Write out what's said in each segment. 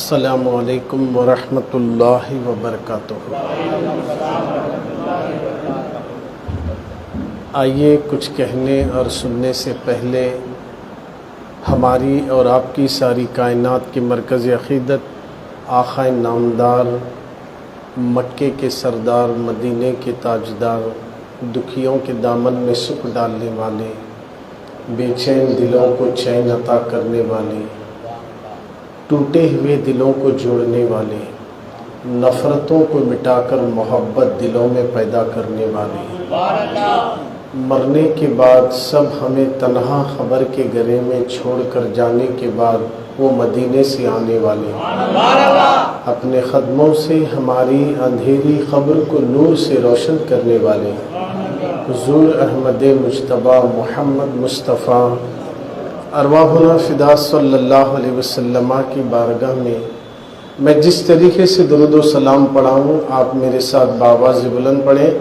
السلام علیکم ورحمۃ اللہ وبرکاتہ۔ آئیے کچھ کہنے اور سننے سے پہلے ہماری اور آپ کی ساری کائنات کی مرکز عقیدت آقا نامدار، مکے کے سردار، مدینے کے تاجدار، دکھیوں کے دامن میں سکھ ڈالنے والے، بے چین دلوں کو چین عطا کرنے والے، ٹوٹے ہوئے دلوں کو جوڑنے والے، نفرتوں کو مٹا کر محبت دلوں میں پیدا کرنے والے، مرنے کے بعد سب ہمیں تنہا خبر کے گرے میں چھوڑ کر جانے کے بعد وہ مدینے سے آنے والے، اپنے قدموں سے ہماری اندھیری قبر کو نور سے روشن کرنے والے، حضور احمد مجتبیٰ محمد مصطفیٰ ارواحنا فدا صلی اللہ علیہ وسلم کی بارگاہ میں جس طریقے سے درود و سلام پڑھاؤں، آپ میرے ساتھ بآواز بلند پڑھیں۔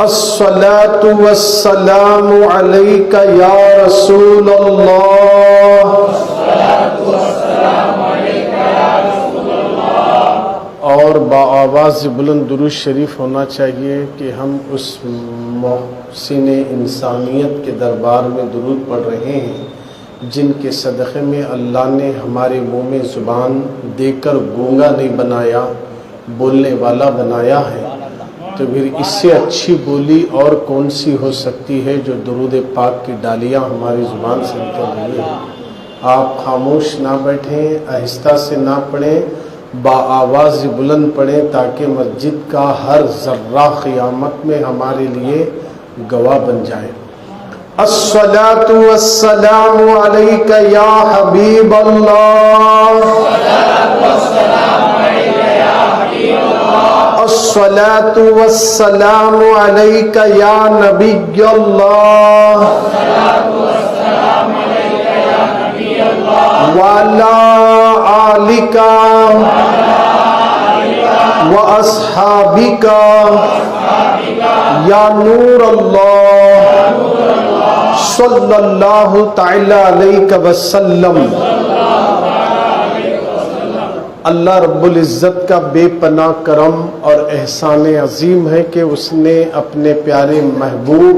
الصلاۃ والسلام علیک یا رسول اللہ، اور بآواز بلند درود شریف ہونا چاہیے کہ ہم اس محسن انسانیت کے دربار میں درود پڑھ رہے ہیں جن کے صدقے میں اللہ نے ہمارے منہ میں زبان دے کر گونگا نہیں بنایا، بولنے والا بنایا ہے، تو پھر اس سے اچھی بولی اور کون سی ہو سکتی ہے جو درود پاک کی ڈالیاں ہماری زبان سے نکل رہی ہیں۔ آپ خاموش نہ بیٹھیں، آہستہ سے نہ پڑھیں، بآواز بلند پڑھیں تاکہ مسجد کا ہر ذرہ قیامت میں ہمارے لیے گواہ بن جائے۔ الصلاۃ والسلام علیک یا حبیب اللہ، الصلاۃ والسلام علیک یا نبی اللہ، وعلی آلک واصحابک یا نور اللہ صلی اللہ تعالی علیہ وسلم۔ اللہ رب العزت کا بے پناہ کرم اور احسان عظیم ہے کہ اس نے اپنے پیارے محبوب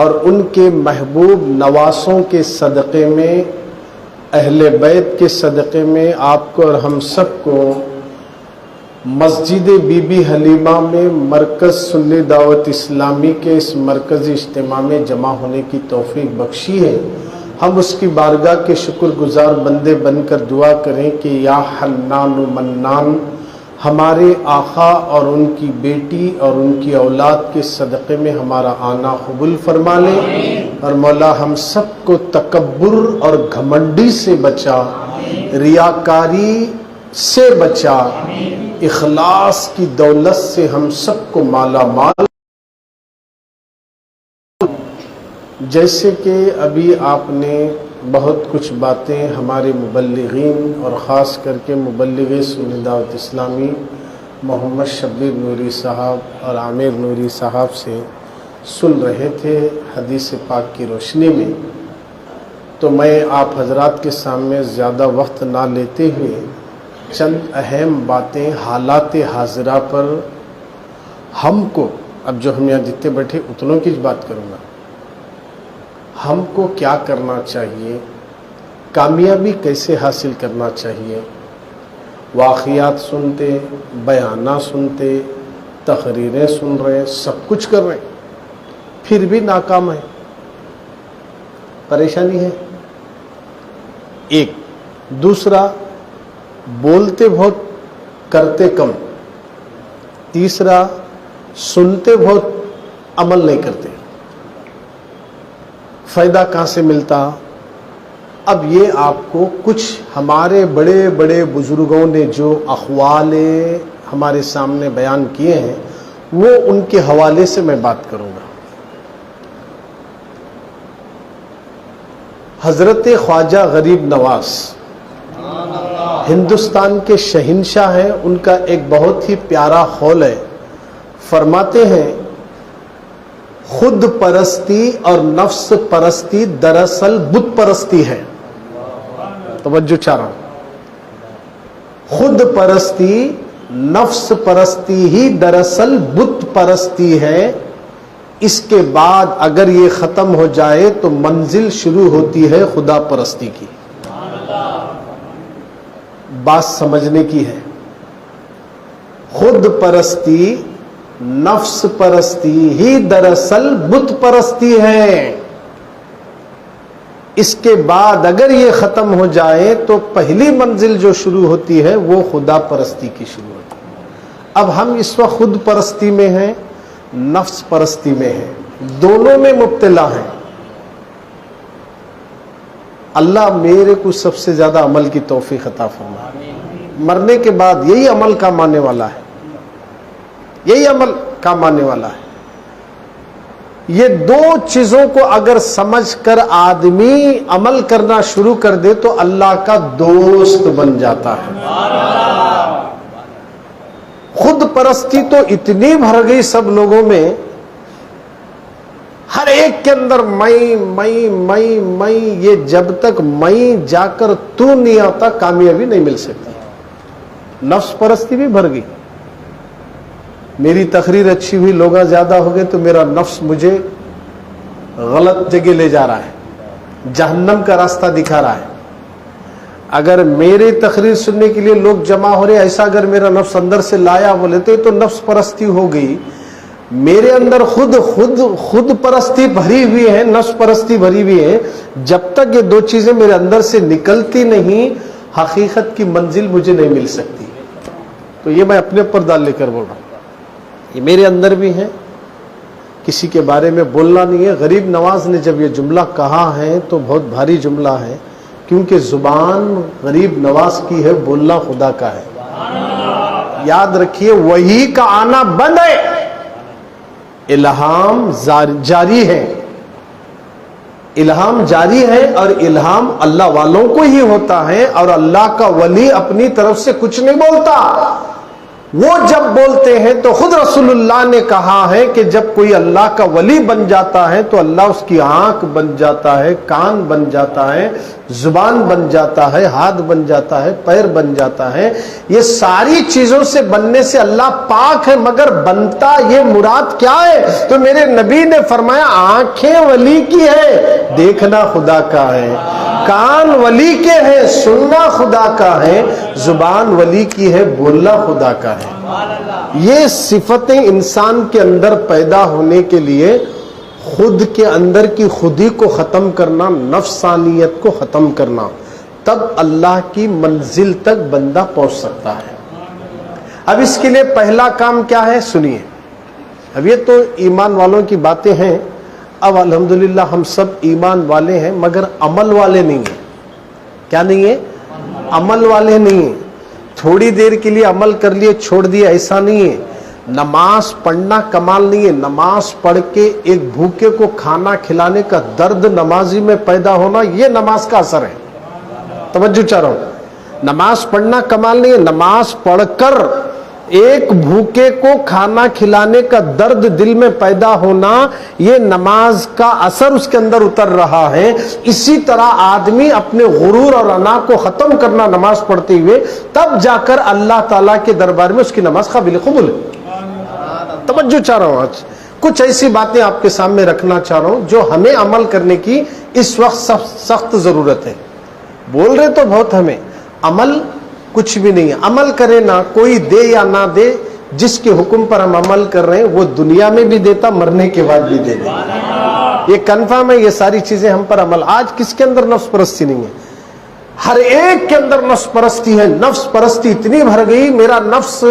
اور ان کے محبوب نواسوں کے صدقے میں، اہل بیت کے صدقے میں آپ کو اور ہم سب کو مسجد بی بی حلیمہ میں مرکز سنی دعوت اسلامی کے اس مرکزی اجتماع میں جمع ہونے کی توفیق بخشی ہے۔ ہم اس کی بارگاہ کے شکر گزار بندے بن کر دعا کریں کہ یا حنان و منان، ہمارے آقا اور ان کی بیٹی اور ان کی اولاد کے صدقے میں ہمارا آنا قبول فرما لے، اور مولا ہم سب کو تکبر اور گھمنڈی سے بچا، ریاکاری سے بچا، اخلاص کی دولت سے ہم سب کو مالا مال۔ جیسے کہ ابھی آپ نے بہت کچھ باتیں ہمارے مبلغین اور خاص کر کے مبلغ سنی دعوت اسلامی محمد شبیر نوری صاحب اور عامر نوری صاحب سے سن رہے تھے حدیث پاک کی روشنی میں، تو میں آپ حضرات کے سامنے زیادہ وقت نہ لیتے ہوئے چند اہم باتیں حالات حاضرہ پر ہم کو، اب جو ہم یہاں جتنے بیٹھے اتنوں کی بات کروں گا، ہم کو کیا کرنا چاہیے، کامیابی کیسے حاصل کرنا چاہیے۔ واقعات سنتے، بیانات سنتے، تقریریں سن رہے، سب کچھ کر رہے، پھر بھی ناکام ہے، پریشانی ہے۔ ایک دوسرا، بولتے بہت کرتے کم۔ تیسرا، سنتے بہت عمل نہیں کرتے، فائدہ کہاں سے ملتا؟ اب یہ آپ کو کچھ ہمارے بڑے بڑے بزرگوں نے جو اقوال ہمارے سامنے بیان کیے ہیں وہ ان کے حوالے سے میں بات کروں گا۔ حضرت خواجہ غریب نواز ہندوستان کے شہنشاہ ہیں، ان کا ایک بہت ہی پیارا قول ہے، فرماتے ہیں خود پرستی اور نفس پرستی دراصل بت پرستی ہے۔ توجہ چاہ رہا ہوں، خود پرستی نفس پرستی ہی دراصل بت پرستی ہے. اس کے بعد اگر یہ ختم ہو جائے تو منزل شروع ہوتی ہے خدا پرستی کی. بات سمجھنے کی ہے. خود پرستی نفس پرستی ہی دراصل بت پرستی ہے. اس کے بعد اگر یہ ختم ہو جائے تو پہلی منزل جو شروع ہوتی ہے وہ خدا پرستی کی شروع ہوتی ہے. اب ہم اس وقت خود پرستی میں ہیں، نفس پرستی میں ہیں، دونوں میں مبتلا ہیں. اللہ میرے کو سب سے زیادہ عمل کی توفیق عطا فرمائے. مرنے کے بعد یہی عمل کام آنے والا ہے، یہی عمل کام آنے والا ہے. یہ دو چیزوں کو اگر سمجھ کر آدمی عمل کرنا شروع کر دے تو اللہ کا دوست بن جاتا ہے. خود پرستی تو اتنی بھر گئی سب لوگوں میں، ہر ایک کے اندر میں، یہ جب تک میں جا کر تو نہیں آتا کامیابی نہیں مل سکتی. نفس پرستی بھی بھر گئی. میری تقریر اچھی ہوئی، لوگ زیادہ ہو گئے تو میرا نفس مجھے غلط جگہ لے جا رہا ہے، جہنم کا راستہ دکھا رہا ہے. اگر میری تقریر سننے کے لیے لوگ جمع ہو رہے، ایسا اگر میرا نفس اندر سے لایا بولے تو نفس پرستی ہو گئی. میرے اندر خود پرستی بھری ہوئی ہے، نفس پرستی بھری ہوئی ہے. جب تک یہ دو چیزیں میرے اندر سے نکلتی نہیں حقیقت کی منزل مجھے نہیں مل سکتی. تو یہ میں اپنے اوپر ڈال لے کر بول رہا ہوں، یہ میرے اندر بھی ہے، کسی کے بارے میں بولنا نہیں ہے. غریب نواز نے جب یہ جملہ کہا ہے تو بہت بھاری جملہ ہے، کیونکہ زبان غریب نواز کی ہے، بولنا خدا کا ہے. یاد رکھیے وہی کا آنا بند ہے، الہام جاری ہے. الہام جاری ہے اور الہام اللہ والوں کو ہی ہوتا ہے، اور اللہ کا ولی اپنی طرف سے کچھ نہیں بولتا. وہ جب بولتے ہیں تو خود رسول اللہ نے کہا ہے کہ جب کوئی اللہ کا ولی بن جاتا ہے تو اللہ اس کی آنکھ بن جاتا ہے، کان بن جاتا ہے، زبان بن جاتا ہے، ہاتھ بن جاتا ہے، پیر بن جاتا ہے. یہ ساری چیزوں سے بننے سے اللہ پاک ہے، مگر بنتا یہ مراد کیا ہے؟ تو میرے نبی نے فرمایا آنکھیں ولی کی ہے، دیکھنا خدا کا ہے. کان ولی کے ہیں، سننا خدا کا ہے. زبان ولی کی ہے، بولنا خدا کا ہے. یہ صفتیں انسان کے اندر پیدا ہونے کے لیے خود کے اندر کی خودی کو ختم کرنا، نفسانیت کو ختم کرنا، تب اللہ کی منزل تک بندہ پہنچ سکتا ہے. اب اس کے لیے پہلا کام کیا ہے سنیے. اب یہ تو ایمان والوں کی باتیں ہیں. اب الحمدللہ ہم سب ایمان والے ہیں مگر عمل والے نہیں ہیں. کیا نہیں ہے؟ عمل والے نہیں ہیں. تھوڑی دیر کے لیے عمل کر لیے چھوڑ دیا، ایسا نہیں ہے. نماز پڑھنا کمال نہیں ہے. نماز پڑھ کے ایک بھوکے کو کھانا کھلانے کا درد نمازی میں پیدا ہونا، یہ نماز کا اثر ہے. توجہ چاہ رہا ہوں. نماز پڑھنا کمال نہیں ہے. نماز پڑھ کر ایک بھوکے کو کھانا کھلانے کا درد دل میں پیدا ہونا، یہ نماز کا اثر اس کے اندر اتر رہا ہے. اسی طرح آدمی اپنے غرور اور انا کو ختم کرنا نماز پڑھتے ہوئے، تب جا کر اللہ تعالیٰ کے دربار میں اس کی نماز قابل قبول ہے. توجہ چاہ رہا ہوں. آج کچھ ایسی باتیں آپ کے سامنے رکھنا چاہ رہا ہوں جو ہمیں عمل کرنے کی اس وقت سخت ضرورت ہے. بول رہے تو بہت، ہمیں عمل کچھ بھی نہیں ہے. عمل کرے نہ، کوئی دے یا نہ دے، جس کے حکم پر ہم عمل کر رہے ہیں وہ دنیا میں بھی دیتا، مرنے کے بعد بھی دے دے. یہ کنفرم ہے. یہ ساری چیزیں ہم پر عمل. آج کس کے اندر نفس پرستی نہیں ہے؟ ہر ایک کے اندر نفس پرستی ہے. نفس پرستی اتنی بھر گئی، میرا نفس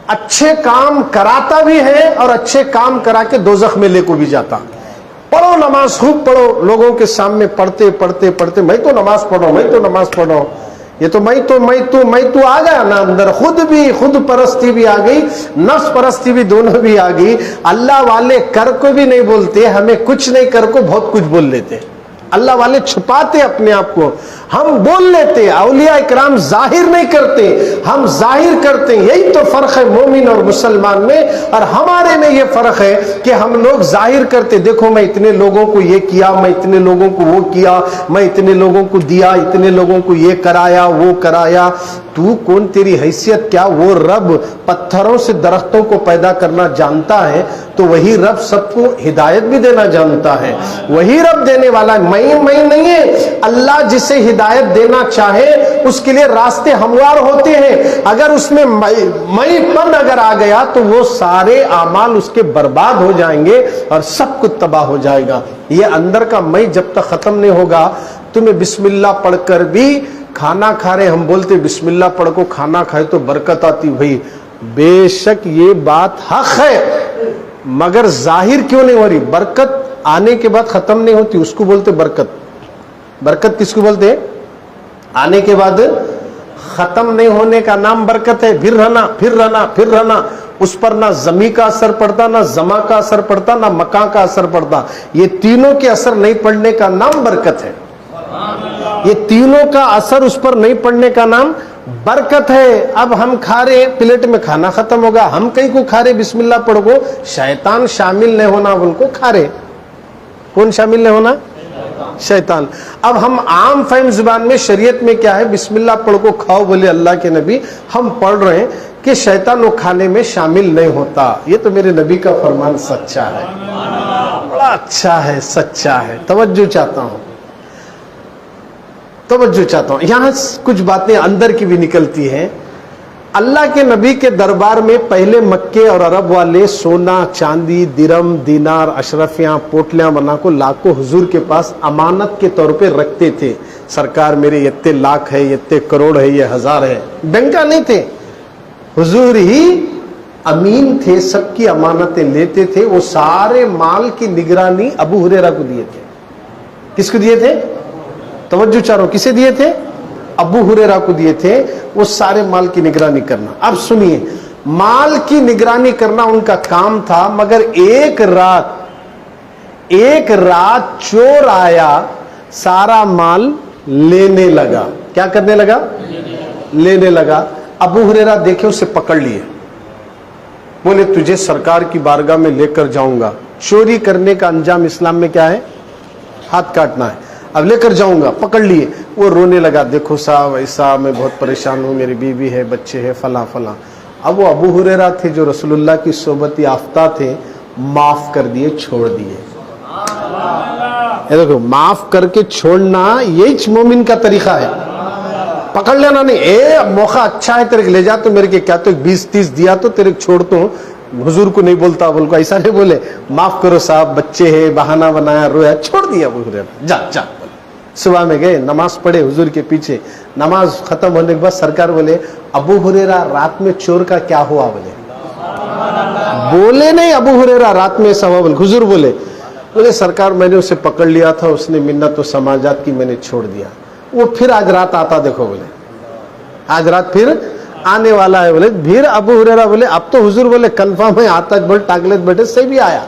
اچھے کام کراتا بھی ہے اور اچھے کام کرا کے دوزخ میں لے کو بھی جاتا. پڑھو نماز، خوب پڑھو. لوگوں کے سامنے پڑھتے پڑھتے پڑھتے میں تو نماز پڑھو، میں تو نماز پڑھو. یہ تو میں تو آ گیا نا اندر. خود پرستی بھی آ گئی، نفس پرستی بھی، دونوں بھی آ گئی. اللہ والے کر کو بھی نہیں بولتے، ہمیں کچھ نہیں کر کو بہت کچھ بول لیتے. اللہ والے چھپاتے اپنے آپ کو. ہم بول لیتے، اولیاء اکرام ظاہر نہیں کرتے، ہم ظاہر کرتے ہیں. یہی تو فرق ہے مومن اور مسلمان میں. اور ہمارے میں یہ فرق ہے کہ ہم لوگ ظاہر کرتے، دیکھو میں اتنے لوگوں کو یہ کیا، میں اتنے لوگوں کو وہ کیا، میں اتنے لوگوں کو دیا، اتنے لوگوں کو یہ کرایا وہ کرایا. تو کون، تیری حیثیت کیا؟ وہ رب پتھروں سے درختوں کو پیدا کرنا جانتا ہے تو وہی رب سب کو ہدایت بھی دینا جانتا ہے. وہی رب دینے والا ہے، میں نہیں ہے. اللہ جسے ہدایت دینا چاہے اس کے لیے راستے ہموار ہوتے ہیں. اگر اس میں میں پن اگر آ گیا تو وہ سارے اعمال اس کے برباد ہو جائیں گے اور سب کچھ تباہ ہو جائے گا. یہ اندر کا میں جب تک ختم نہیں ہوگا، تمہیں بسم اللہ پڑھ کر بھی کھانا کھا رہے، ہم بولتے بسم اللہ پڑھ کو کھانا کھائے تو برکت آتی. بھائی بے شک یہ بات حق ہے، مگر ظاہر کیوں نہیں ہو رہی؟ برکت آنے کے بعد ختم نہیں ہوتی، اس کو بولتے برکت. برکت کس کو بولتے؟ آنے کے بعد ختم نہیں ہونے کا نام برکت ہے. پھر رہنا پھر رہنا پھر رہنا، اس پر نہ زمین کا اثر پڑتا، نہ زما کا اثر پڑتا، نہ مکان کا اثر پڑتا. یہ تینوں کے اثر نہیں پڑنے کا نام برکت ہے. یہ تینوں کا اثر اس پر نہیں پڑنے کا نام برکت ہے. اب ہم کھا رہے، پلیٹ میں کھانا ختم ہوگا، ہم کہیں کو کھا رہے بسم اللہ پڑھ کو، شیطان شامل نہیں ہونا ان کو کھا رہے. کون شامل نہیں ہونا؟ شیطان. اب ہم عام فہم زبان میں شریعت میں کیا ہے؟ بسم اللہ پڑھ کو کھاؤ بولے اللہ کے نبی، ہم پڑھ رہے ہیں کہ شیطان وہ کھانے میں شامل نہیں ہوتا. یہ تو میرے نبی کا فرمان سچا ہے، بڑا اچھا ہے، سچا ہے. توجہ چاہتا ہوں، توجہ چاہتا ہوں. یہاں کچھ باتیں اندر کی بھی نکلتی ہیں. اللہ کے نبی کے دربار میں پہلے مکے اور عرب والے سونا چاندی درم دینار اشرفیاں پوٹلیاں بنا کو لاکھ کو حضور کے پاس امانت کے طور پہ رکھتے تھے. سرکار میرے یہ لاکھ ہے، یہ کروڑ ہے، یہ ہزار ہے. بینکا نہیں تھے، حضور ہی امین تھے، سب کی امانتیں لیتے تھے. وہ سارے مال کی نگرانی ابو ہریرہ کو دیے تھے. کس کو دیے تھے؟ توجہ چاروں، کسے دیے تھے؟ ابو ہریرہ کو دیے تھے. وہ سارے مال کی نگرانی کرنا. اب سنیے، مال کی نگرانی کرنا ان کا کام تھا، مگر ایک رات چور آیا، سارا مال لینے لگا. کیا کرنے لگا؟ لینے لگا. ابو ہریرہ دیکھے، اسے پکڑ لیے، بولے تجھے سرکار کی بارگاہ میں لے کر جاؤں گا. چوری کرنے کا انجام اسلام میں کیا ہے؟ ہاتھ کاٹنا ہے. اب لے کر جاؤں گا. پکڑ لیے. وہ رونے لگا، دیکھو صاحب ایسا، میں بہت پریشان ہوں، میری بیوی ہے، بچے ہے، فلاں فلاں. اب وہ ابو ہریرہ تھے جو رسول اللہ کی صحبت یافتہ تھے، معاف کر دیے، چھوڑ دیے. دیکھو، معاف کر کے چھوڑنا یہی مومن کا طریقہ ہے. پکڑ لینا نہیں، اب موقع اچھا ہے تیرے لے جا، تو میرے کے کیا تو 20-30 دیا تو تیرے چھوڑتا ہوں. حضور کو نہیں بولتا، بول کو ایسا نہیں بولے، معاف کرو صاحب، بچے ہے، بہانہ بنایا، رویا، چھوڑ دیا. ابو ہریرہ جا جا. صبح میں گئے، نماز پڑھے حضور کے پیچھے. نماز ختم ہونے کے بعد سرکار بولے ابو ہریرہ رات میں چور کا کیا ہوا؟ بولے نہیں ابو ہریرہ رات میں ایسا ہوا. حضور بولے سرکار میں نے اسے پکڑ لیا تھا، اس نے منت و سماجات کی، میں نے چھوڑ دیا. وہ پھر آج رات آتا، دیکھو بولے آج رات پھر آنے والا ہے. بولے پھر ابو ہریرہ بولے اب تو حضور بولے کنفرم ہے، آتا بول ٹاگلت بیٹھے سے بھی آیا،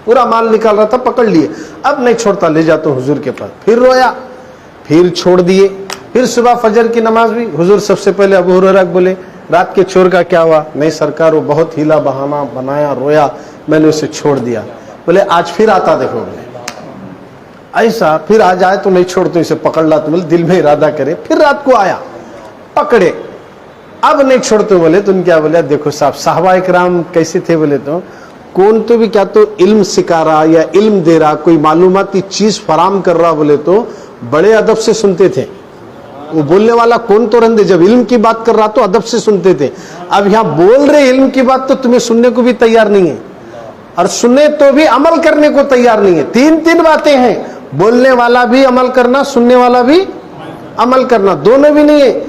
پورا مال نکال رہا تھا، پکڑ لیے. اب نہیں چھوڑتا، لے جاتا ہوں حضور کے پاس. پھر رویا، پھر چھوڑ دیے. پھر صبح فجر کی نماز بھی حضور سب سے پہلے ابو ہریرہ بولے رات کے چور کا کیا ہوا؟ نہیں سرکار وہ بہت ہیلا بہانہ بنایا، رویا، میں نے اسے چھوڑ دیا. بولے آج پھر آتا، دیکھو بولے ایسا. پھر آ جائے تو نہیں چھوڑتے، اسے پکڑ لا تو دل میں ارادہ کرے. پھر رات کو آیا، پکڑے، اب نہیں چھوڑتے. بولے تو ان کیا بولے؟ دیکھو صاحب صحابہ اکرام کیسے تھے؟ بولے تو کون تو بھی کیا تو علم سکھا رہا یا علم دے رہا، کوئی معلوماتی چیز فراہم کر رہا، بولے تو بڑے ادب سے سنتے تھے. وہ بولنے والا کون تو رہندے، جب علم کی بات کر رہا تو ادب سے سنتے تھے. اب یہاں بول رہے علم کی بات تو تمہیں سننے کو بھی تیار نہیں ہے، اور سننے تو بھی عمل کرنے کو تیار نہیں ہے. تین باتیں ہیں، بولنے والا بھی عمل کرنا، سننے والا بھی عمل کرنا، دونوں بھی نہیں ہے.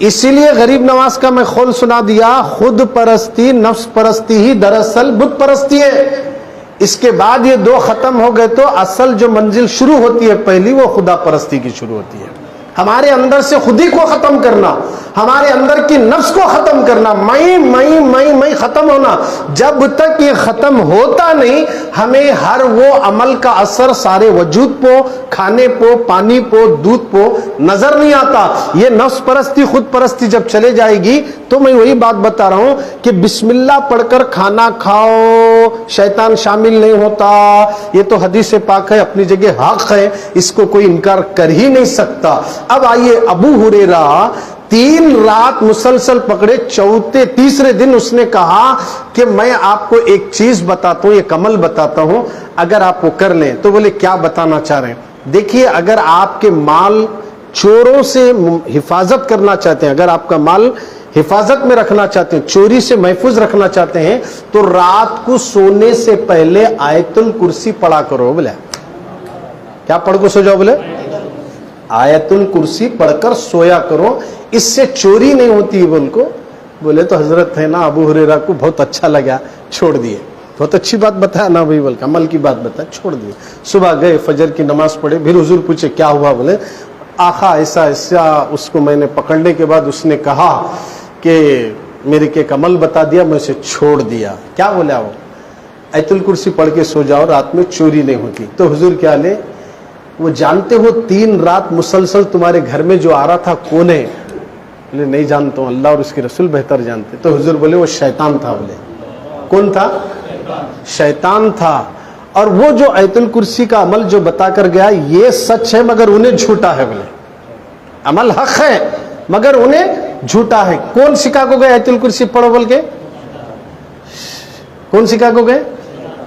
اسی لیے غریب نواز کا میں خول سنا دیا، خود پرستی نفس پرستی ہی دراصل بت پرستی ہے. اس کے بعد یہ دو ختم ہو گئے تو اصل جو منزل شروع ہوتی ہے پہلی، وہ خدا پرستی کی شروع ہوتی ہے. ہمارے اندر سے خودی کو ختم کرنا، ہمارے اندر کی نفس کو ختم کرنا، میں ختم ہونا. جب تک یہ ختم ہوتا نہیں ہمیں ہر وہ عمل کا اثر سارے وجود پو، کھانے پو، پانی پو، دودھ پو نظر نہیں آتا. یہ نفس پرستی، خود پرستی جب چلے جائے گی تو میں وہی بات بتا رہا ہوں کہ بسم اللہ پڑھ کر کھانا کھاؤ، شیطان شامل نہیں ہوتا. یہ تو حدیث پاک ہے، اپنی جگہ حق ہے، اس کو کوئی انکار کر ہی نہیں سکتا. اب آئیے، ابو ہریرہ 3 رات مسلسل پکڑے، تیسرے دن اس نے کہا کہ میں آپ کو ایک چیز بتاتا ہوں، ایک عمل بتاتا ہوں، اگر آپ وہ کر لیں. تو بولے کیا بتانا چاہ رہے ہیں؟ دیکھیے، اگر آپ کے مال چوروں سے حفاظت کرنا چاہتے ہیں، اگر آپ کا مال حفاظت میں رکھنا چاہتے ہیں، چوری سے محفوظ رکھنا چاہتے ہیں، تو رات کو سونے سے پہلے آیت الکرسی پڑھا کرو. بولے کیا پڑھ کو سو جاؤ؟ بولے آیت الکرسی پڑھ کر سویا کرو، اس سے چوری نہیں ہوتی. بول کو بولے تو حضرت ہے نا ابو ہریرہ کو بہت اچھا لگا، چھوڑ دیے. بہت اچھی بات بتایا نا بھائی، بول کے عمل کی بات بتا، چھوڑ دیے. صبح گئے، فجر کی نماز پڑھے، پھر حضور پوچھے کیا ہوا؟ بولے آقا ایسا ایسا. اس کو میں نے پکڑنے کے بعد اس نے کہا کہ میرے کے ایک عمل بتا دیا، میں اسے چھوڑ دیا. کیا بولا وہ؟ آیت الکرسی پڑھ کے سو جاؤ، رات میں چوری نہیں ہوتی. تو حضور کیا لے، وہ جانتے ہو 3 رات مسلسل تمہارے گھر میں جو آ رہا تھا کون ہے؟ بولے نہیں جانتا ہوں، اللہ اور اس کے رسول بہتر جانتے. تو حضور بولے وہ شیطان تھا. بولے کون تھا؟ شیطان تھا. اور وہ جو آیت الکرسی کا عمل جو بتا کر گیا، یہ سچ ہے مگر انہیں جھوٹا ہے. بولے عمل حق ہے مگر انہیں جھوٹا ہے. کون سکھا کو گئے آیت الکرسی پڑھو بول کے؟ کون سکھا کو گئے؟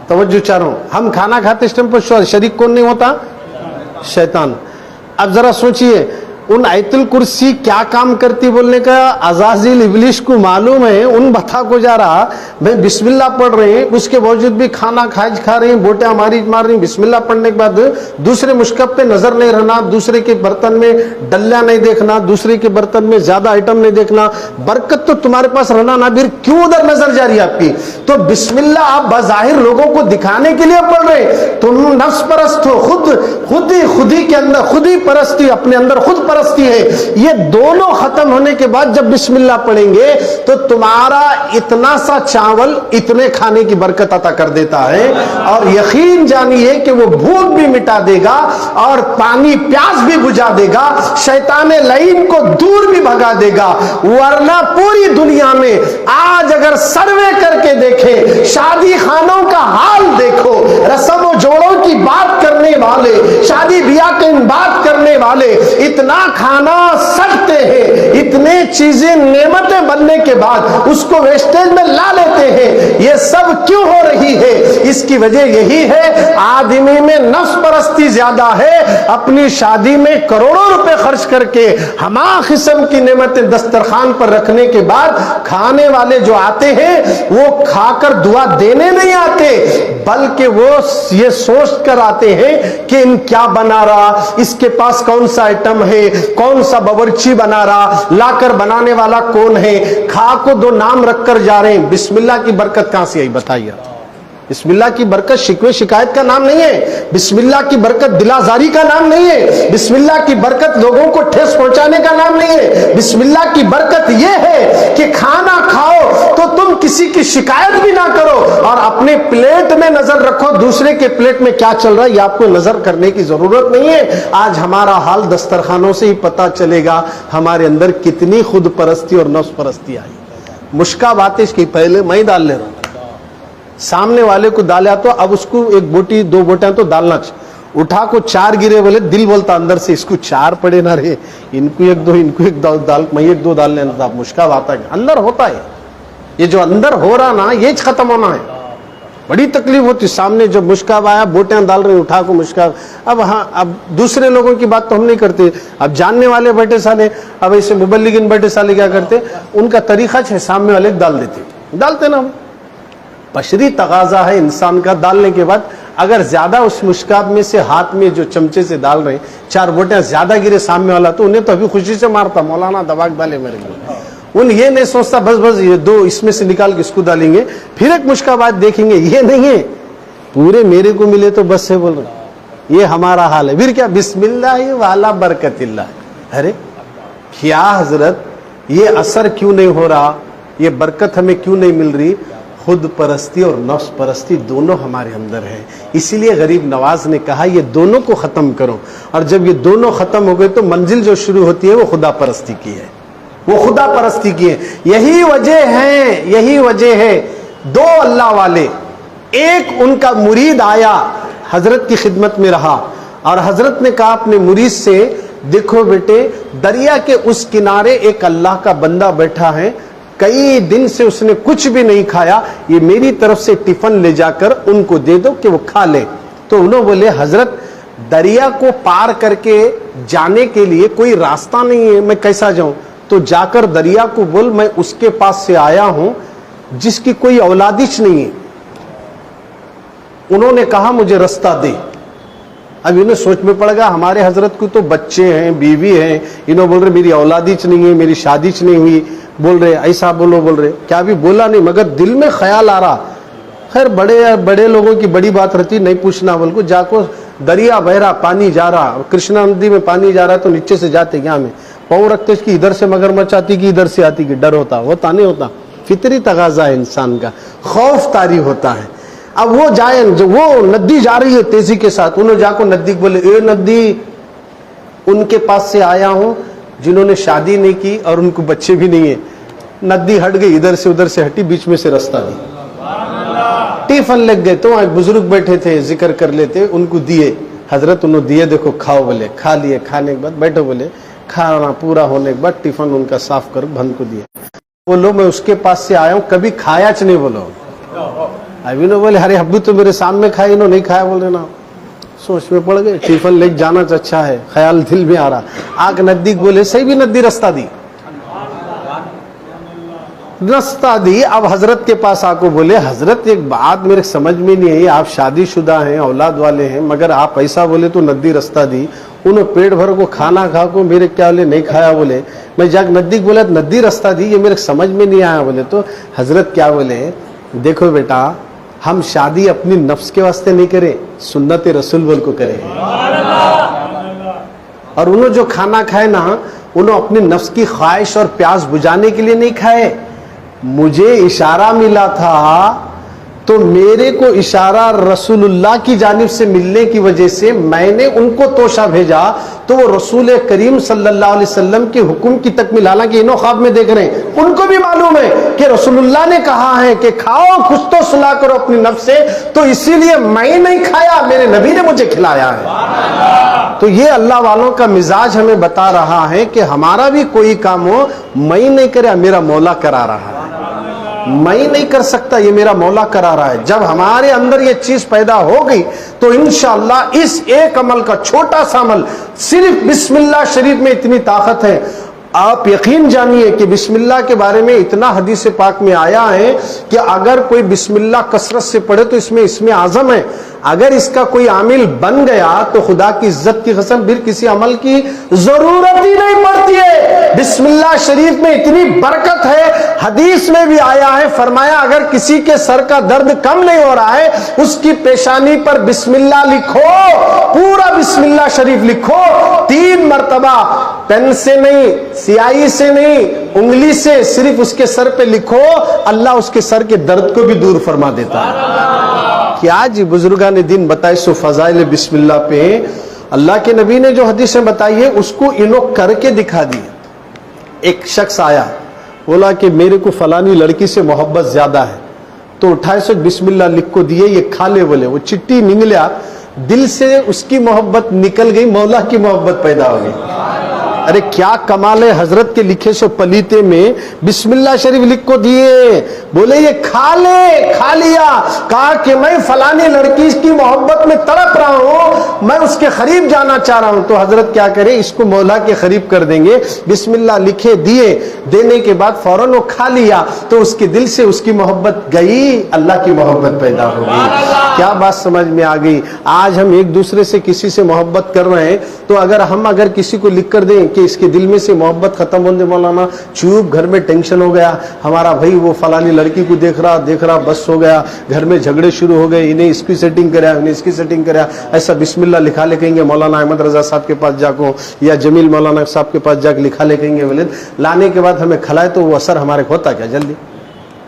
توجہ چاہ رہا ہوں. ہم کھانا کھاتے اس ٹائم پر شریک کون نہیں ہوتا؟ شیطان. اب ذرا سوچئے، ان آیت الکرسی کیا کام کرتی بولنے کا عزازیل ابلیس کو معلوم ہے. ان بتا کو جا رہا میں بسم اللہ پڑھ رہے ہیں، اس کے باوجود بھی کھانا کھا رہے ہیں، بوٹیاں ہماری مار رہی ہیں. بسم اللہ پڑھنے کے بعد دوسرے مشکب پہ نظر نہیں رہنا، دوسرے کے برتن میں ڈلیا نہیں دیکھنا، دوسرے کے برتن میں زیادہ آئٹم نہیں دیکھنا. برکت تو تمہارے پاس رہنا نہ، پھر کیوں ادھر نظر جا رہی ہے آپ کی؟ تو بسم اللہ آپ بظاہر لوگوں کو دکھانے کے لیے پڑھ رہے ہیں. تم نفس پرست ہو، خودی کے اندر خودی پرستی، اپنے اندر خود پرستی ہے. یہ دونوں ختم ہونے کے بعد جب بسم اللہ پڑھیں گے تو تمہارا اتنا سا چاول اتنے کھانے کی برکت عطا کر دیتا ہے. اور یقین جانیے کہ وہ بھوک بھی مٹا دے گا اور پانی پیاس بھی بجھا دے گا، شیطان لعین کو دور بھی بھگا دے گا. ورنہ پوری دنیا میں آج اگر سروے کر کے دیکھیں، شادی خانوں کا حال دیکھو، رسم و جوڑوں کی بات کرنے والے، شادی بیاہ کی بات کرنے والے اتنا کھانا سکتے ہیں، اتنے چیزیں نعمتیں بننے کے بعد اس کو ویسٹیج میں لا لیتے ہیں. یہ سب کیوں ہو رہی ہے؟ اس کی وجہ یہی ہے آدمی میں نفس پرستی زیادہ ہے. اپنی شادی میں کروڑوں روپے خرچ کر کے ہما قسم کی نعمتیں دسترخوان پر رکھنے کے بعد کھانے والے جو آتے ہیں وہ کھا کر دعا دینے نہیں آتے، بلکہ وہ یہ سوچ کر آتے ہیں کہ ان کیا بنا رہا، اس کے پاس کون سا آئٹم ہے، کون سا باورچی بنا رہا، لا کر بنانے والا کون ہے. کھا کو 2 نام رکھ کر جا رہے ہیں. بسم اللہ کی برکت کہاں سے آئی بتائیے؟ بسم اللہ کی برکت شکوے شکایت کا نام نہیں ہے. بسم اللہ کی برکت دلازاری کا نام نہیں ہے. بسم اللہ کی برکت لوگوں کو ٹھیس پہنچانے کا نام نہیں ہے. بسم اللہ کی برکت یہ ہے کہ کھانا کھاؤ تو تم کسی کی شکایت بھی نہ کرو اور اپنے پلیٹ میں نظر رکھو، دوسرے کے پلیٹ میں کیا چل رہا ہے یہ آپ کو نظر کرنے کی ضرورت نہیں ہے. آج ہمارا حال دسترخوانوں سے ہی پتہ چلے گا ہمارے اندر کتنی خود پرستی اور نفس پرستی آئی. مشکا باتیں کی پہلے میں ہی ڈال لے رہا ہوں، سامنے والے کو ڈالیا تو اب اس کو 1 بوٹی 2 بوٹیاں تو ڈالنا چاہیے. اٹھا کو 4 گرے بولے دل بولتا اندر سے اس کو 4 پڑے نہ رہے، ان کو 1 2 ان کو 1 ڈال، میں 1 2 ڈال لینا تھا. مشکا بات ہے اندر ہوتا ہے، یہ جو اندر ہو رہا نا یہ ختم ہونا ہے. بڑی تکلیف ہوتی. سامنے جب مشکاب آیا بوٹیاں ڈال رہے اٹھا کو مشکاب. اب ہاں اب دوسرے لوگوں کی بات تو ہم نہیں کرتے، اب جاننے والے بیٹھے سالے، اب ایسے مبلغین بیٹھے سالے کیا کرتے، ان کا طریقہ ہے سامنے والے ڈال ڈالتے نا. بشری تقاضا ہے انسان کا. ڈالنے کے بعد اگر زیادہ اس مشکاب میں سے ہاتھ میں جو چمچے سے ڈال رہے ہیں 4 بوٹیاں زیادہ گرے سامنے والا تو انہیں تو ابھی خوشی سے مارتا، مولانا دباغ ڈالے میرے کو. ان یہ نہیں سوچتا بس یہ 2 اس میں سے نکال کے اس کو ڈالیں گے، پھر ایک مشکبات دیکھیں گے. یہ نہیں ہے پورے میرے کو ملے تو بس سے بول رہے. یہ ہمارا حال ہے. پھر کیا بسم اللہ والا برکت اللہ. ارے کیا حضرت یہ اثر کیوں نہیں ہو رہا، یہ برکت ہمیں کیوں نہیں مل رہی؟ خود پرستی اور نفس پرستی دونوں ہمارے اندر ہے. اسی لیے غریب نواز نے کہا یہ دونوں کو ختم کرو, اور جب یہ دونوں ختم ہو گئے تو منزل جو شروع ہوتی ہے وہ خدا پرستی کی ہے, وہ خدا پرستی کی ہے. یہی وجہ ہے دو اللہ والے, ایک ان کا مرید آیا حضرت کی خدمت میں رہا, اور حضرت نے کہا اپنے مرید سے, دیکھو بیٹے دریا کے اس کنارے ایک اللہ کا بندہ بیٹھا ہے, کئی دن سے اس نے کچھ بھی نہیں کھایا, یہ میری طرف سے ٹفن لے جا کر ان کو دے دو کہ وہ کھا لے. تو انہوں بولے حضرت دریا کو پار کر کے جانے کے لیے کوئی راستہ نہیں ہے, میں کیسا جاؤں؟ تو جا کر دریا کو بول میں اس کے پاس سے آیا ہوں جس کی کوئی اولادش نہیں ہے. انہوں نے کہا مجھے رستہ دے. اب انہیں سوچ میں پڑ گیا ہمارے حضرت کو تو بچے ہیں, بیوی ہیں, انہوں بول رہے میری اولادش نہیں ہے, میری شادیش نہیں ہوئی, بول رہے ایسا بول رہے کیا بھی بولا نہیں, مگر دل میں خیال آ رہا. خیر بڑے لوگوں کی بڑی بات رہتی, نہیں پوچھنا, بول کو جا کو دریا بہ رہا, پانی جا رہا, کرشنا ندی میں پانی جا رہا ہے تو نیچے سے جاتے کیا میں پاؤں رکھتے کہ ادھر سے مگرمچھ آتی کہ ادھر سے آتی, کہ ڈر ہوتا نہیں ہوتا, فطری تقاضا ہے انسان کا, خوف طاری ہوتا ہے. اب وہ جائیں, وہ ندی جا رہی ہے تیزی کے ساتھ, انہوں جا کو ندی بولے اے ندی, ان کے پاس سے آیا ہوں جنہوں نے شادی نہیں کی اور ان کو بچے بھی نہیں ہیں. ندی ہٹ گئی, ادھر سے ادھر سے ہٹی, بیچ میں سے رستہ دی, ٹیفن لگ گئے. تو وہاں بزرگ بیٹھے تھے ذکر کر لیتے, ان کو دیے حضرت, انہوں دیے, دیکھو کھاؤ, بولے کھا لیے. کھانے کے بعد بیٹھو, بولے کھانا پورا ہونے کے بعد ٹیفن ان کا صاف کر بند کو دیا. بولو میں اس کے پاس سے آیا ہوں, کبھی کھایا چ نہیں. بولو ابھی نو بولے ارے ابو تو میرے سامنے کھائے, انہوں نہیں کھایا. بول رہے نا, سوچ میں پڑ گئے, ٹیفن لے جانا اچھا ہے, خیال دل میں آ رہا. آگ ندی بولے صحیح بھی ندی رستہ دی, رستہ دی. اب حضرت کے پاس آ کو بولے حضرت ایک بات میرے سمجھ میں نہیں آئی, آپ شادی شدہ ہیں, اولاد والے ہیں, مگر آپ ایسا بولے تو ندی رستہ دی. انہوں پیٹ بھر کو کھانا کھا کو میرے کیا بولے نہیں کھایا. بولے میں جا ندی بولا ندی رستہ دی, یہ میرے سمجھ میں نہیں آیا. بولے تو حضرت کیا بولے, دیکھو بیٹا ہم شادی اپنی نفس کے واسطے نہیں کریں, سنت رسول بول کو کریں. اور انہوں جو کھانا کھائے نا, انہوں اپنی نفس کی خواہش اور پیاس بجھانے کے لیے نہیں کھائے. مجھے اشارہ ملا تھا تو میرے کو اشارہ رسول اللہ کی جانب سے ملنے کی وجہ سے میں نے ان کو توشہ بھیجا, تو وہ رسول کریم صلی اللہ علیہ وسلم کے حکم کی تکمیل, حالانکہ انہوں خواب میں دیکھ رہے ہیں, ان کو بھی معلوم ہے کہ رسول اللہ نے کہا ہے کہ کھاؤ کچھ تو سلا کرو اپنی نفس سے, تو اسی لیے میں نہیں کھایا, میرے نبی نے مجھے کھلایا ہے. تو یہ اللہ والوں کا مزاج ہمیں بتا رہا ہے کہ ہمارا بھی کوئی کام ہو, میں نہیں کرا, میرا مولا کرا رہا ہے. میں نہیں کر سکتا, یہ میرا مولا کرا رہا ہے. جب ہمارے اندر یہ چیز پیدا ہو گئی تو انشاءاللہ اس ایک عمل کا, چھوٹا سا عمل, صرف بسم اللہ شریف میں اتنی طاقت ہے. آپ یقین جانیے کہ بسم اللہ کے بارے میں اتنا حدیث پاک میں آیا ہے کہ اگر کوئی بسم اللہ کثرت سے پڑھے تو اس میں اسم اعظم ہے. اگر اس کا کوئی عامل بن گیا تو خدا کی عزت کی قسم پھر کسی عمل کی ضرورت ہی نہیں پڑتی ہے. بسم اللہ شریف میں اتنی برکت ہے, حدیث میں بھی آیا ہے, فرمایا اگر کسی کے سر کا درد کم نہیں ہو رہا ہے, اس کی پیشانی پر بسم اللہ لکھو, پورا بسم اللہ شریف لکھو 3 مرتبہ, پین سے نہیں, سیاہی سے نہیں, انگلی سے, صرف اس کے سر پہ لکھو, اللہ اس کے سر کے درد کو بھی دور فرما دیتا ہے. کیا جی بزرگان دین بتائے سو فضائل بسم اللہ پہ. اللہ کے نبی نے جو حدیثیں بتائی ہے اس کو انہوں کر کے دکھا دی. ایک شخص آیا, بولا کہ میرے کو فلانی لڑکی سے محبت زیادہ ہے, تو اٹھائے سو بسم اللہ لکھ کو دیے, یہ کھا لے. بولے وہ چٹی نگلیا, دل سے اس کی محبت نکل گئی, مولا کی محبت پیدا ہو گئی. ارے کیا کمال ہے, حضرت کے لکھے سو پلیتے میں بسم اللہ شریف لکھ کو دیے. بولے یہ کھا لے, کھا لیا. کہا کہ میں فلانی لڑکی کی محبت میں تڑپ رہا ہوں, میں اس کے قریب جانا چاہ رہا ہوں. تو حضرت کیا کرے, اس کو مولا کے قریب کر دیں گے. بسم اللہ لکھے دیے, دینے کے بعد فوراً وہ کھا لیا, تو اس کے دل سے اس کی محبت گئی, اللہ کی محبت پیدا ہو گئی. کیا بات سمجھ میں آ گئی؟ آج ہم ایک دوسرے سے کسی سے محبت کر رہے ہیں, تو اگر کسی کو لکھ کر دیں کہ اس کے دل میں سے محبت ختم ہونے, مولانا چوپ گھر میں ٹینشن ہو گیا, ہمارا بھائی وہ فلانی لڑکی کو دیکھ رہا بس ہو گیا, گھر میں جھگڑے شروع ہو گئے, انہیں اس کی سیٹنگ کرا, انہیں اس کی سیٹنگ کرا, ایسا بسم اللہ لکھا لے کہیں گے مولانا احمد رضا صاحب کے پاس جا کو, یا جمیل مولانا صاحب کے پاس جا کے لکھا لے کہیں گے. لانے کے بعد ہمیں کھلائے تو وہ اثر ہمارے ہوتا کیا جلدی؟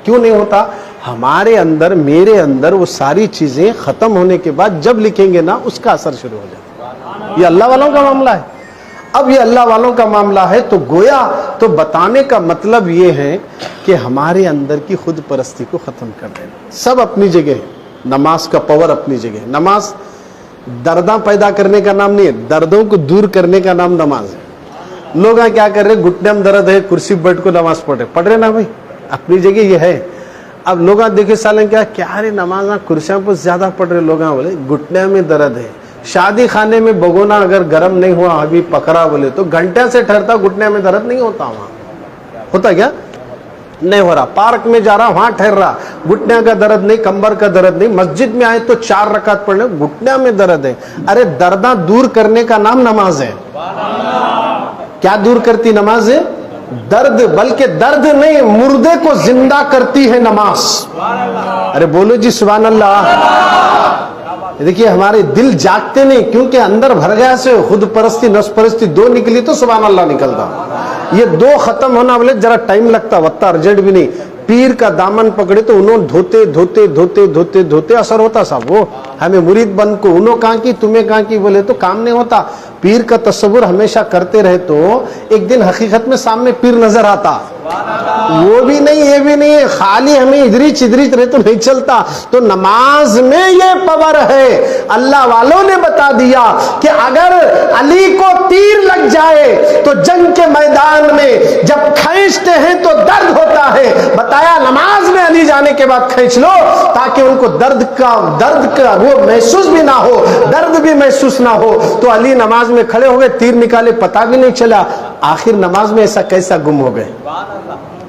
کیوں نہیں ہوتا؟ ہمارے اندر میرے اندر وہ ساری چیزیں ختم ہونے کے بعد جب لکھیں گے نا اس کا اثر شروع ہو جائے. یہ اللہ والوں کا معاملہ ہے. اب یہ اللہ والوں کا معاملہ ہے تو گویا تو بتانے کا مطلب یہ ہے کہ ہمارے اندر کی خود پرستی کو ختم کر دینا. سب اپنی جگہ ہے. نماز کا پاور اپنی جگہ ہے. نماز درداں پیدا کرنے کا نام نہیں ہے, دردوں کو دور کرنے کا نام نماز ہے. لوگ کیا کر رہے, گھٹنے میں درد ہے, کرسی بیٹھ کو نماز پڑھ رہے نا بھائی, اپنی جگہ یہ ہے. اب لوگ دیکھے سالن کیا رے نماز کرسیاں پر زیادہ پڑھ رہے, لوگ بولے گھٹنے میں درد ہے. شادی خانے میں بگونا اگر گرم نہیں ہوا ابھی پکڑا بولے تو گھنٹے سے ٹھہرتا, گھٹنے میں درد نہیں ہوتا. وہاں ہوتا کیا نہیں ہو رہا. پارک میں جا رہا وہاں ٹھہر رہا, گھٹنے کا درد نہیں, کمبر کا درد نہیں. مسجد میں آئے تو 4 رکعت پڑھنے, گھٹنے میں درد ہے. ارے درداں دور کرنے کا نام نماز ہے. کیا دور کرتی نماز ہے؟ درد. بلکہ درد نہیں, مردے کو زندہ کرتی ہے نماز. ارے بولو جی سبحان اللہ. دیکھیے ہمارے دل جاگتے نہیں کیونکہ اندر بھر گیا سے خود پرستی نفس پرستی دو نکلی تو سبحان اللہ نکلتا. یہ دو ختم ہونا بولے ذرا ٹائم لگتا, وقتا ارجنٹ بھی نہیں. پیر کا دامن پکڑے تو انہوں دھوتے دھوتے دھوتے دھوتے دھوتے اثر ہوتا صاحب. وہ ہمیں مرید بن کو انہوں کہاں کی تمہیں کہاں کی بولے تو کام نہیں ہوتا. پیر کا تصور ہمیشہ کرتے رہے تو ایک دن حقیقت میں سامنے پیر نظر آتا. وہ بھی نہیں یہ بھی نہیں, خالی ہمیں ادھری چدری رہے تو نہیں چلتا. تو نماز میں یہ پاور ہے. اللہ والوں نے بتا دیا کہ اگر علی کو تیر لگ جائے تو جنگ کے میدان میں جب کھینچتے ہیں تو درد ہوتا ہے. بتایا نماز میں علی جانے کے بعد کھینچ لو تاکہ ان کو درد کا وہ محسوس بھی نہ ہو, درد بھی محسوس نہ ہو. تو علی نماز میں کھڑے ہو گئے, تیر نکالے پتہ بھی نہیں چلا. آخر نماز میں ایسا کیسا گم ہو گئے.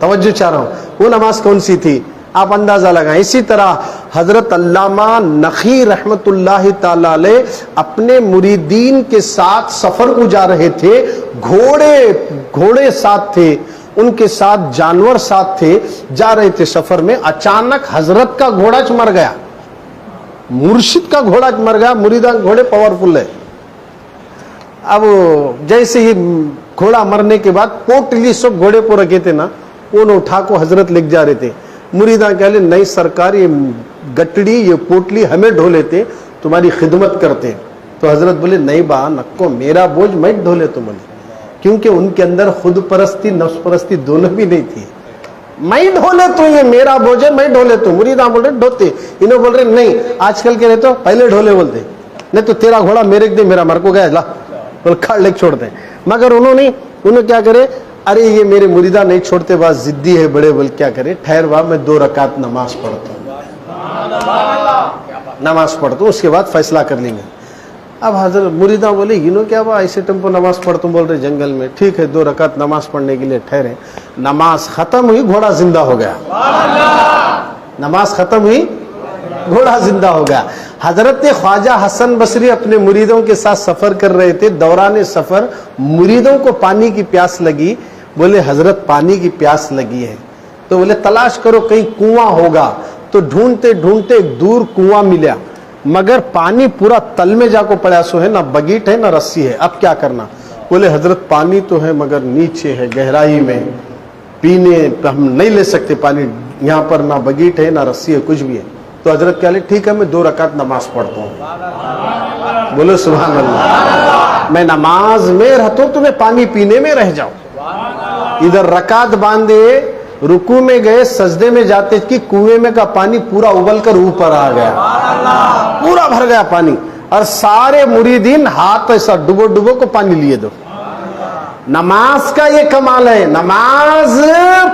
توجہ چاہ رہا ہوں, وہ نماز کون سی تھی آپ اندازہ لگائیں. اسی طرح حضرت علامہ نقی رحمت اللہ تعالی علیہ اپنے مریدین کے ساتھ سفر کو جا رہے تھے. گھوڑے ساتھ تھے, ان کے ساتھ جانور ساتھ تھے, جا رہے تھے سفر میں. اچانک حضرت کا گھوڑا مر گیا, مرشد کا گھوڑا مر گیا. مریدان گھوڑے پاورفل ہے. اب جیسے ہی گھوڑا مرنے کے بعد پوٹلی سب گھوڑے کو رکھے تھے نا, انہوں اٹھا کو حضرت لے جا رہے تھے. مریدان کہہ لے نہیں سرکار, یہ گٹڑی یہ پوٹلی ہمیں ڈھو لیتے, تمہاری خدمت کرتے. تو حضرت بولے نہیں با نکو, میرا بوجھ میں ڈھو لے تم. کیونکہ ان کے اندر خود پرستی نفس پرستی دونوں بھی نہیں تھی. میں ڈھو لے تو, یہ میرا بوجھ ہے میں ڈھو لے تو. مریدان بول رہے ڈھوتے, انہوں بول رہے نہیں. آج کل کے رہے تو پہلے ڈھولے بولتے, نہیں تو تیرا گھوڑا میرے دے, میرا مر کو گیا لا کھڑ لے چھوڑ دیں. مگر انہوں کیا کرے, ارے یہ میرے مریدہ نہیں چھوڑتے, بات ضدی ہے بڑے. بول کیا کرے, ٹھہر با میں 2 رکعت نماز پڑھتا ہوں, اس کے بعد فیصلہ کر لیں گے. اب حضرت مریدہ بولے انہوں کیا با ایسے ٹیمپو نماز پڑھتا ہوں بول رہے جنگل میں. ٹھیک ہے 2 رکعت نماز پڑھنے کے لیے ٹھہرے. نماز ختم ہوئی, گھوڑا زندہ ہو گیا. نماز ختم ہوئی, گھوڑا زندہ ہو گیا. حضرت خواجہ حسن بصری اپنے مریدوں کے ساتھ سفر کر رہے تھے. دوران سفر مریدوں کو پانی کی پیاس لگی. بولے حضرت پانی کی پیاس لگی ہے. تو بولے تلاش کرو کہیں کنواں ہوگا. تو ڈھونڈتے ڈھونڈتے ایک دور کنواں ملا, مگر پانی پورا تل میں جا کو پڑا سو ہے, نہ بگیٹ ہے نہ رسی ہے. اب کیا کرنا. بولے حضرت پانی تو ہے مگر نیچے ہے گہرائی میں, پینے ہم نہیں لے سکتے پانی یہاں پر, نہ بگیٹ ہے نہ رسی ہے کچھ بھی ہے. تو حضرت کہہ لے ٹھیک ہے میں 2 رکعت نماز پڑھتا ہوں. بولو سبحان اللہ. میں نماز میں رہتا ہوں, تمہیں پانی پینے میں رہ جاؤ. ادھر رکعت باندھے, رکوع میں گئے, سجدے میں جاتے کہ کنویں میں کا پانی پورا ابل کر اوپر آ گیا, پورا بھر گیا پانی. اور سارے مریدین ہاتھ ایسا ڈبو ڈبو کو پانی لیے دو. نماز کا یہ کمال ہے. نماز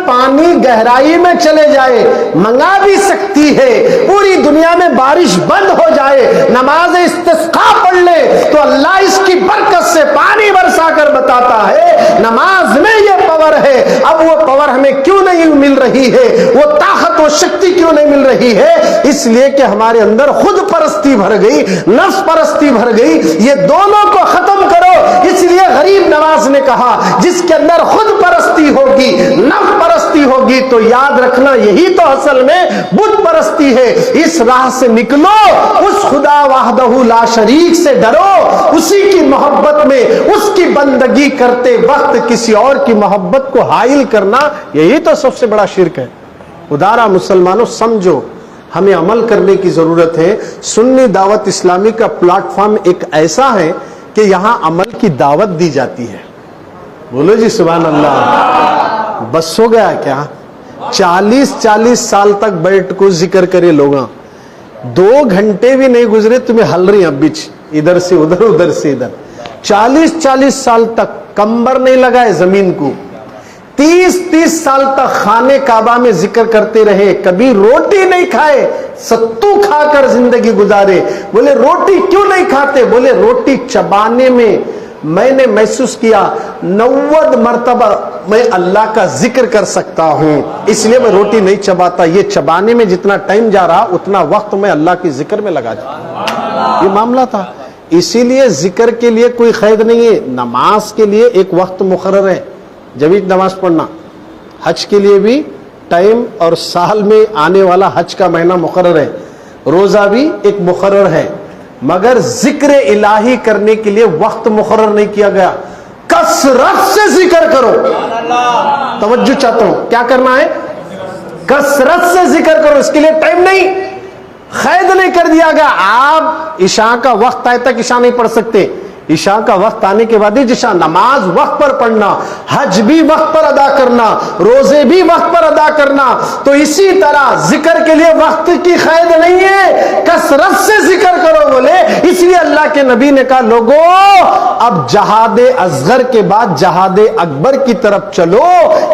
پانی گہرائی میں چلے جائے منگا بھی سکتی ہے. پوری دنیا میں بارش بند ہو جائے, نماز استسقاء پڑھ لے تو اللہ اس کی برکت سے پانی برسا کر بتاتا ہے. نماز میں یہ پاور ہے. اب وہ پاور ہمیں کیوں نہیں مل رہی ہے, وہ طاقت و شکتی کیوں نہیں مل رہی ہے؟ اس لیے کہ ہمارے اندر خود پرستی بھر گئی, نفس پرستی بھر گئی. یہ دونوں کو ختم کرو. اس لیے غریب نواز نے کہا جس کے اندر خود پرستی ہوگی نفس پرستی ہوگی تو یاد رکھنا یہی تو اصل میں بت پرستی ہے. اس راہ سے نکلو, اس خدا وحدہ لا شریک سے ڈرو, اسی کی محبت میں اس کی بندگی کرتے وقت کسی اور کی محبت کو حائل کرنا یہی تو سب سے بڑا شرک ہے. ادارا مسلمانوں سمجھو، ہمیں عمل کرنے کی ضرورت ہے۔ سنی دعوت اسلامی کا پلیٹ فارم ایک ایسا ہے کہ یہاں عمل کی دعوت دی جاتی ہے۔ بولو جی سبحان اللہ۔ بس ہو گیا کیا؟ 40 سال تک بیٹھ کو ذکر کرے لوگاں، 2 گھنٹے بھی نہیں گزرے تمہیں ہل رہی ہیں بیچ، ادھر سے ادھر ادھر سے ادھر، 40 سال تک کمبر نہیں لگائے زمین کو، 30 سال تک خانے کعبہ میں ذکر کرتے رہے، کبھی روٹی نہیں کھائے، ستو کھا کر زندگی گزارے۔ بولے روٹی کیوں نہیں کھاتے؟ بولے روٹی چبانے میں میں نے محسوس کیا 90 مرتبہ میں اللہ کا ذکر کر سکتا ہوں، اس لیے میں روٹی نہیں چباتا۔ یہ چبانے میں جتنا ٹائم جا رہا اتنا وقت میں اللہ کی ذکر میں لگا جاتا۔ یہ معاملہ تھا، اسی لیے ذکر کے لیے کوئی قید نہیں ہے۔ نماز کے لیے ایک وقت مقرر ہے، جبھی نماز پڑھنا، حج کے لیے بھی ٹائم اور سال میں آنے والا حج کا مہینہ مقرر ہے، روزہ بھی ایک مقرر ہے، مگر ذکر الہی کرنے کے لیے وقت مقرر نہیں کیا گیا۔ کثرت سے ذکر کرو، توجہ چاہتا ہوں، کیا کرنا ہے؟ کثرت سے ذکر کرو، اس کے لیے ٹائم نہیں، قید نہیں کر دیا گیا۔ آپ عشاء کا وقت آئے تک عشاء نہیں پڑھ سکتے، عشاء کا وقت آنے کے بعد ہی عشاء، نماز وقت پر پڑھنا، حج بھی وقت پر ادا کرنا، روزے بھی وقت پر ادا کرنا۔ تو اسی طرح ذکر کے لیے وقت کی قید نہیں ہے، کثرت سے ذکر کرو۔ بولے اس لیے اللہ کے نبی نے کہا لوگوں اب جہاد اصغر کے بعد جہاد اکبر کی طرف چلو،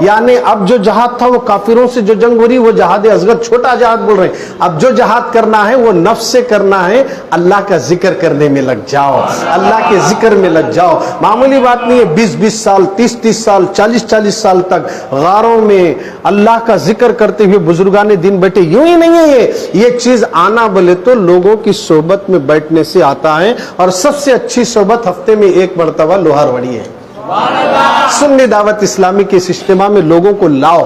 یعنی اب جو جہاد تھا وہ کافروں سے جو جنگ ہو رہی وہ جہاد اصغر، چھوٹا جہاد بول رہے ہیں۔ اب جو جہاد کرنا ہے وہ نفس سے کرنا ہے، اللہ کا ذکر کرنے میں لگ جاؤ، اللہ کے ذکر میں لگ جاؤ۔ معمولی بات نہیں ہے، 20 سال 30 سال 40 سال تک غاروں میں اللہ کا ذکر کرتے ہوئے بزرگان دین بیٹھے، یوں ہی نہیں ہے یہ چیز آنا بولے تو لوگوں کی صحبت میں بیٹھنے سے آتا ہے، اور سب سے اچھی صحبت ہفتے میں 1 مرتبہ لوہار وڑی ہے۔ سنی دعوت اسلامی کے اس اجتماع میں لوگوں کو لاؤ،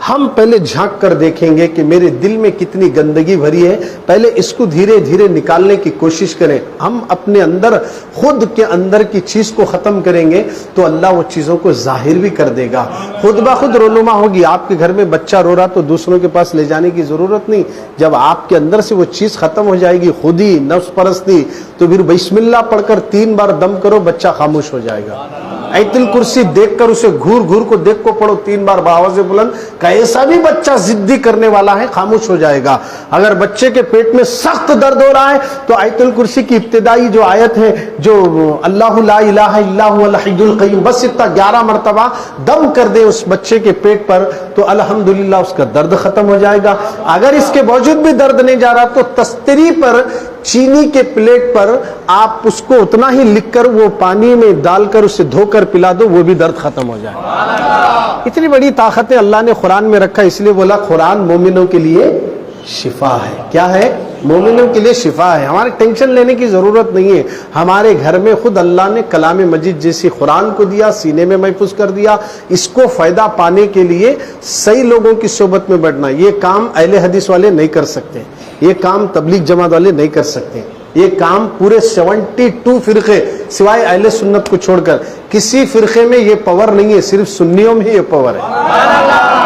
ہم پہلے جھانک کر دیکھیں گے کہ میرے دل میں کتنی گندگی بھری ہے، پہلے اس کو دھیرے دھیرے نکالنے کی کوشش کریں۔ ہم اپنے اندر خود کے اندر کی چیز کو ختم کریں گے تو اللہ وہ چیزوں کو ظاہر بھی کر دے گا، خود بخود رونما ہوگی۔ آپ کے گھر میں بچہ رو رہا تو دوسروں کے پاس لے جانے کی ضرورت نہیں، جب آپ کے اندر سے وہ چیز ختم ہو جائے گی، خودی نفس پرستی، تو پھر بسم اللہ پڑھ کر 3 بار دم کرو، بچہ خاموش ہو جائے گا۔ آیت الکرسی دیکھ کر اسے گھور گھور کو دیکھ کو پڑھو 3 بار بآواز بلند، کیسا بھی بچہ ضدی کرنے والا ہے خاموش ہو جائے گا۔ اگر بچے کے پیٹ میں سخت درد ہو رہا ہے تو آیت الکرسی کی ابتدائی جو آیت ہے، جو اللہ لا الہ الا هو الحی القیوم، بس اتنا 11 مرتبہ دم کر دے اس بچے کے پیٹ پر تو الحمدللہ اس کا درد ختم ہو جائے گا۔ اگر اس کے باوجود بھی درد نہیں جا رہا تو تستری پر، چینی کے پلیٹ پر آپ اس کو اتنا ہی لکھ کر وہ پانی میں ڈال کر اسے دھو کر پلا دو، وہ بھی درد ختم ہو جائے۔ اتنی بڑی طاقت اللہ نے قرآن میں رکھا، اس لیے بولا قرآن مومنوں کے لیے شفا ہے۔ کیا ہے؟ مومنوں کے لیے شفا ہے۔ ہمارے ٹینشن لینے کی ضرورت نہیں ہے، ہمارے گھر میں خود اللہ نے کلام مجید جیسی قرآن کو دیا، سینے میں محفوظ کر دیا۔ اس کو فائدہ پانے کے لیے صحیح لوگوں کی صحبت میں بیٹھنا، یہ کام اہل حدیث والے نہیں کر سکتے، یہ کام تبلیغ جماعت والے نہیں کر سکتے، یہ کام پورے 72 فرقے سوائے اہل سنت کو چھوڑ کر کسی فرقے میں یہ پاور نہیں ہے، صرف سنیوں میں یہ پاور ہے۔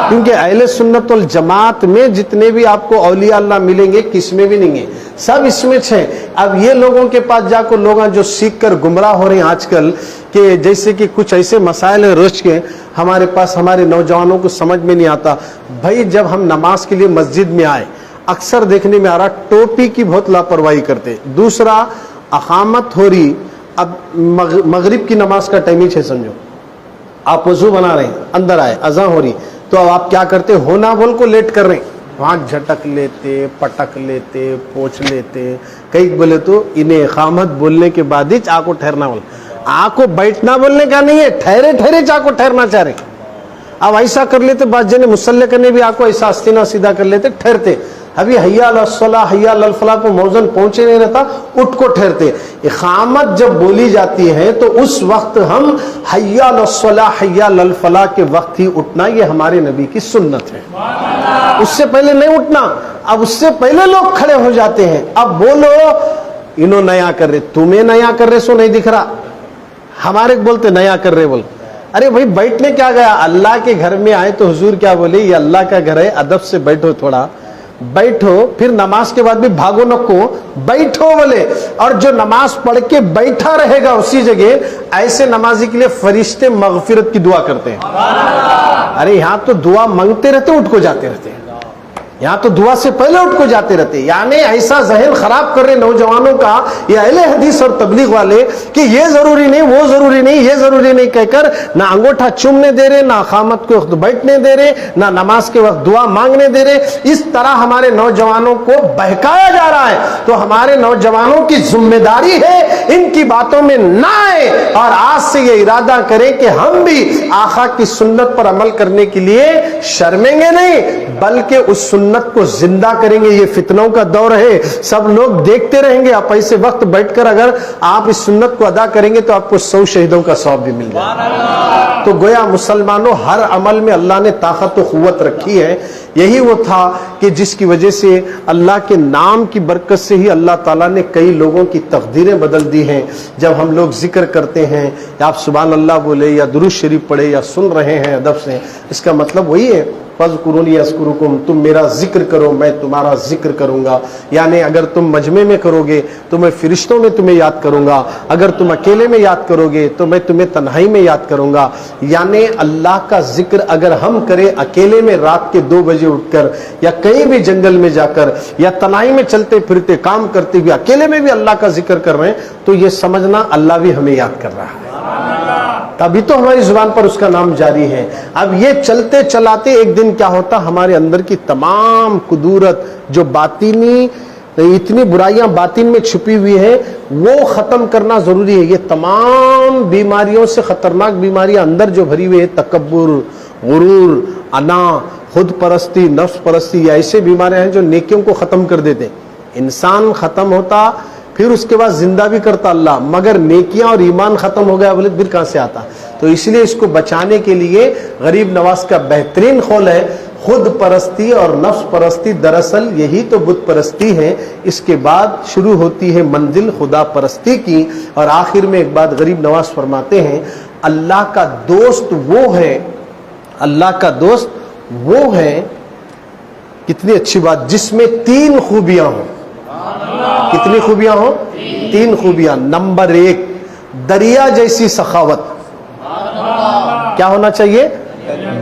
کیونکہ اہل سنت والجماعت میں جتنے بھی آپ کو اولیاء اللہ ملیں گے کس میں بھی نہیں ہے، سب اس میں ہیں۔ اب یہ لوگوں کے پاس جا کر لوگ جو سیکھ کر گمراہ ہو رہے ہیں آج کل، کہ جیسے کہ کچھ ایسے مسائل ہیں روز کے ہمارے پاس، ہمارے نوجوانوں کو سمجھ میں نہیں آتا۔ بھائی جب ہم نماز کے لیے مسجد میں آئے، اکثر دیکھنے میں آ رہا ٹوپی کی بہت لاپرواہی کرتے۔ دوسرا، اقامت ہو رہی، اب مغرب کی نماز کا ٹائم ہی ہے سمجھو، آپ وضو بنا رہے ہیں، اندر آئے، اذان ہو رہی، تو اب آپ کیا کرتے؟ ہونا بول کو لیٹ کر رہے ہیں، وہاں جھٹک لیتے، پٹک لیتے، پوچھ لیتے۔ کئی بولے تو انہیں اقامت بولنے کے بعد ہی چاہ کو ٹھہرنا بول، آپ کو بیٹھنا بولنے کا نہیں ہے، ٹھہرے ٹھہرے چاہ کو ٹھہرنا چاہ رہے۔ اب ایسا کر لیتے، بعض جنے مصلی کرنے بھی آپ کو ایسا استینا سیدھا کر لیتے، ٹھہرتے۔ ابھی حی علی الصلاۃ حی علی الفلاح کو موزن پہنچے نہیں رہتا، اٹھ کو ٹھہرتے۔ اقامت جب بولی جاتی ہے تو اس وقت ہم حی علی الصلاۃ حی علی الفلاح کے وقت ہی اٹھنا، یہ ہمارے نبی کی سنت ہے۔ اس سے پہلے نہیں اٹھنا۔ اب اس سے پہلے لوگ کھڑے ہو جاتے ہیں، اب بولو انہوں نیا کر رہے، تمہیں نیا کر رہے سو نہیں دکھ رہا، ہمارے بولتے نیا کر رہے بول، ارے بھائی بیٹھنے کیا گیا, اللہ کے گھر میں آئے تو حضور کیا بولے, یہ اللہ کا گھر ہے, ادب سے بیٹھو, تھوڑا بیٹھو, پھر نماز کے بعد بھی بھاگو نکو, بیٹھو بولے. اور جو نماز پڑھ کے بیٹھا رہے گا اسی جگہ, ایسے نمازی کے لیے فرشتے مغفرت کی دعا کرتے ہیں. ارے یہاں تو دعا مانگتے رہتے, اٹھ کو جاتے رہتے ہیں, یہاں تو دعا سے پہلے اٹھ کو جاتے رہتے. یعنی ایسا ذہن خراب کر رہے نوجوانوں کا یہ اہل حدیث اور تبلیغ والے کہ یہ ضروری نہیں, وہ ضروری نہیں, یہ ضروری نہیں کہہ کر نہ انگوٹھا چومنے دے رہے, نہ اقامت کے وقت بیٹھنے دے رہے, نہ نماز کے وقت دعا مانگنے دے رہے. اس طرح ہمارے نوجوانوں کو بہکایا جا رہا ہے. تو ہمارے نوجوانوں کی ذمہ داری ہے ان کی باتوں میں نہ آئے, اور آج سے یہ ارادہ کریں کہ ہم بھی آقا کی سنت پر عمل کرنے کے لیے شرمیں گے نہیں, بلکہ اس سنت کو زندہ کریں گے. یہ فتنوں کا دور ہے, سب لوگ دیکھتے رہیں گے. آپ ایسے وقت بیٹھ کر اگر آپ اس سنت کو ادا کریں گے تو آپ کو 100 شہیدوں کا ثواب بھی مل جائے گا. تو گویا مسلمانوں, ہر عمل میں اللہ نے طاقت و قوت رکھی ہے. یہی وہ تھا کہ جس کی وجہ سے اللہ کے نام کی برکت سے ہی اللہ تعالیٰ نے کئی لوگوں کی تقدیریں بدل دی ہیں. جب ہم لوگ ذکر کرتے ہیں یا آپ سبحان اللہ بولے یا درود شریف پڑھے یا سن رہے ہیں ادب سے, اس کا مطلب وہی ہے فَاذْكُرُونِي أَذْكُرُكُمْ, تم میرا ذکر کرو میں تمہارا ذکر کروں گا. یعنی اگر تم مجمع میں کرو گے تو میں فرشتوں میں تمہیں یاد کروں گا, اگر تم اکیلے میں یاد کرو گے تو میں تمہیں تنہائی میں یاد کروں گا. یعنی اللہ کا ذکر اگر ہم کریں اکیلے میں رات کے 2 بجے اٹھ کر, یا کہیں بھی جنگل میں جا کر, یا تنہائی میں چلتے پھرتے کام کرتے ہوئے اکیلے میں بھی اللہ کا ذکر کر رہے ہیں, تو یہ سمجھنا اللہ بھی ہمیں یاد کر رہا ہے, تبھی تو ہماری زبان پر اس کا نام جاری ہے. اب یہ چلتے چلاتے ایک دن کیا ہوتا, ہمارے اندر کی تمام قدورت جو باطنی, اتنی برائیاں باطن میں چھپی ہوئی ہیں, وہ ختم کرنا ضروری ہے. یہ تمام بیماریوں سے خطرناک بیماریاں اندر جو بھری ہوئی ہے, تکبر, غرور, انا, خود پرستی, نفس پرستی, یہ ایسے بیماریاں ہیں جو نیکیوں کو ختم کر دیتے. انسان ختم ہوتا پھر اس کے بعد زندہ بھی کرتا اللہ, مگر نیکیاں اور ایمان ختم ہو گیا بولے پھر کہاں سے آتا. تو اس لیے اس کو بچانے کے لیے غریب نواز کا بہترین قول ہے, خود پرستی اور نفس پرستی دراصل یہی تو بت پرستی ہے. اس کے بعد شروع ہوتی ہے منزل خدا پرستی کی. اور آخر میں ایک بات غریب نواز فرماتے ہیں, اللہ کا دوست وہ ہے, اللہ کا دوست وہ ہے, کتنی اچھی بات, جس میں 3 خوبیاں ہوں. کتنی خوبیاں ہوں؟ 3 خوبیاں. نمبر 1, دریا جیسی سخاوت. کیا ہونا چاہیے؟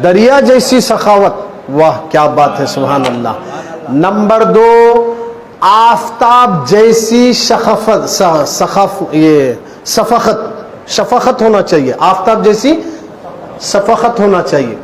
دریا جیسی سخاوت. واہ کیا بات ہے, سبحان اللہ. نمبر 2, آفتاب جیسی شفقت ہونا چاہیے. آفتاب جیسی شفقت ہونا چاہیے.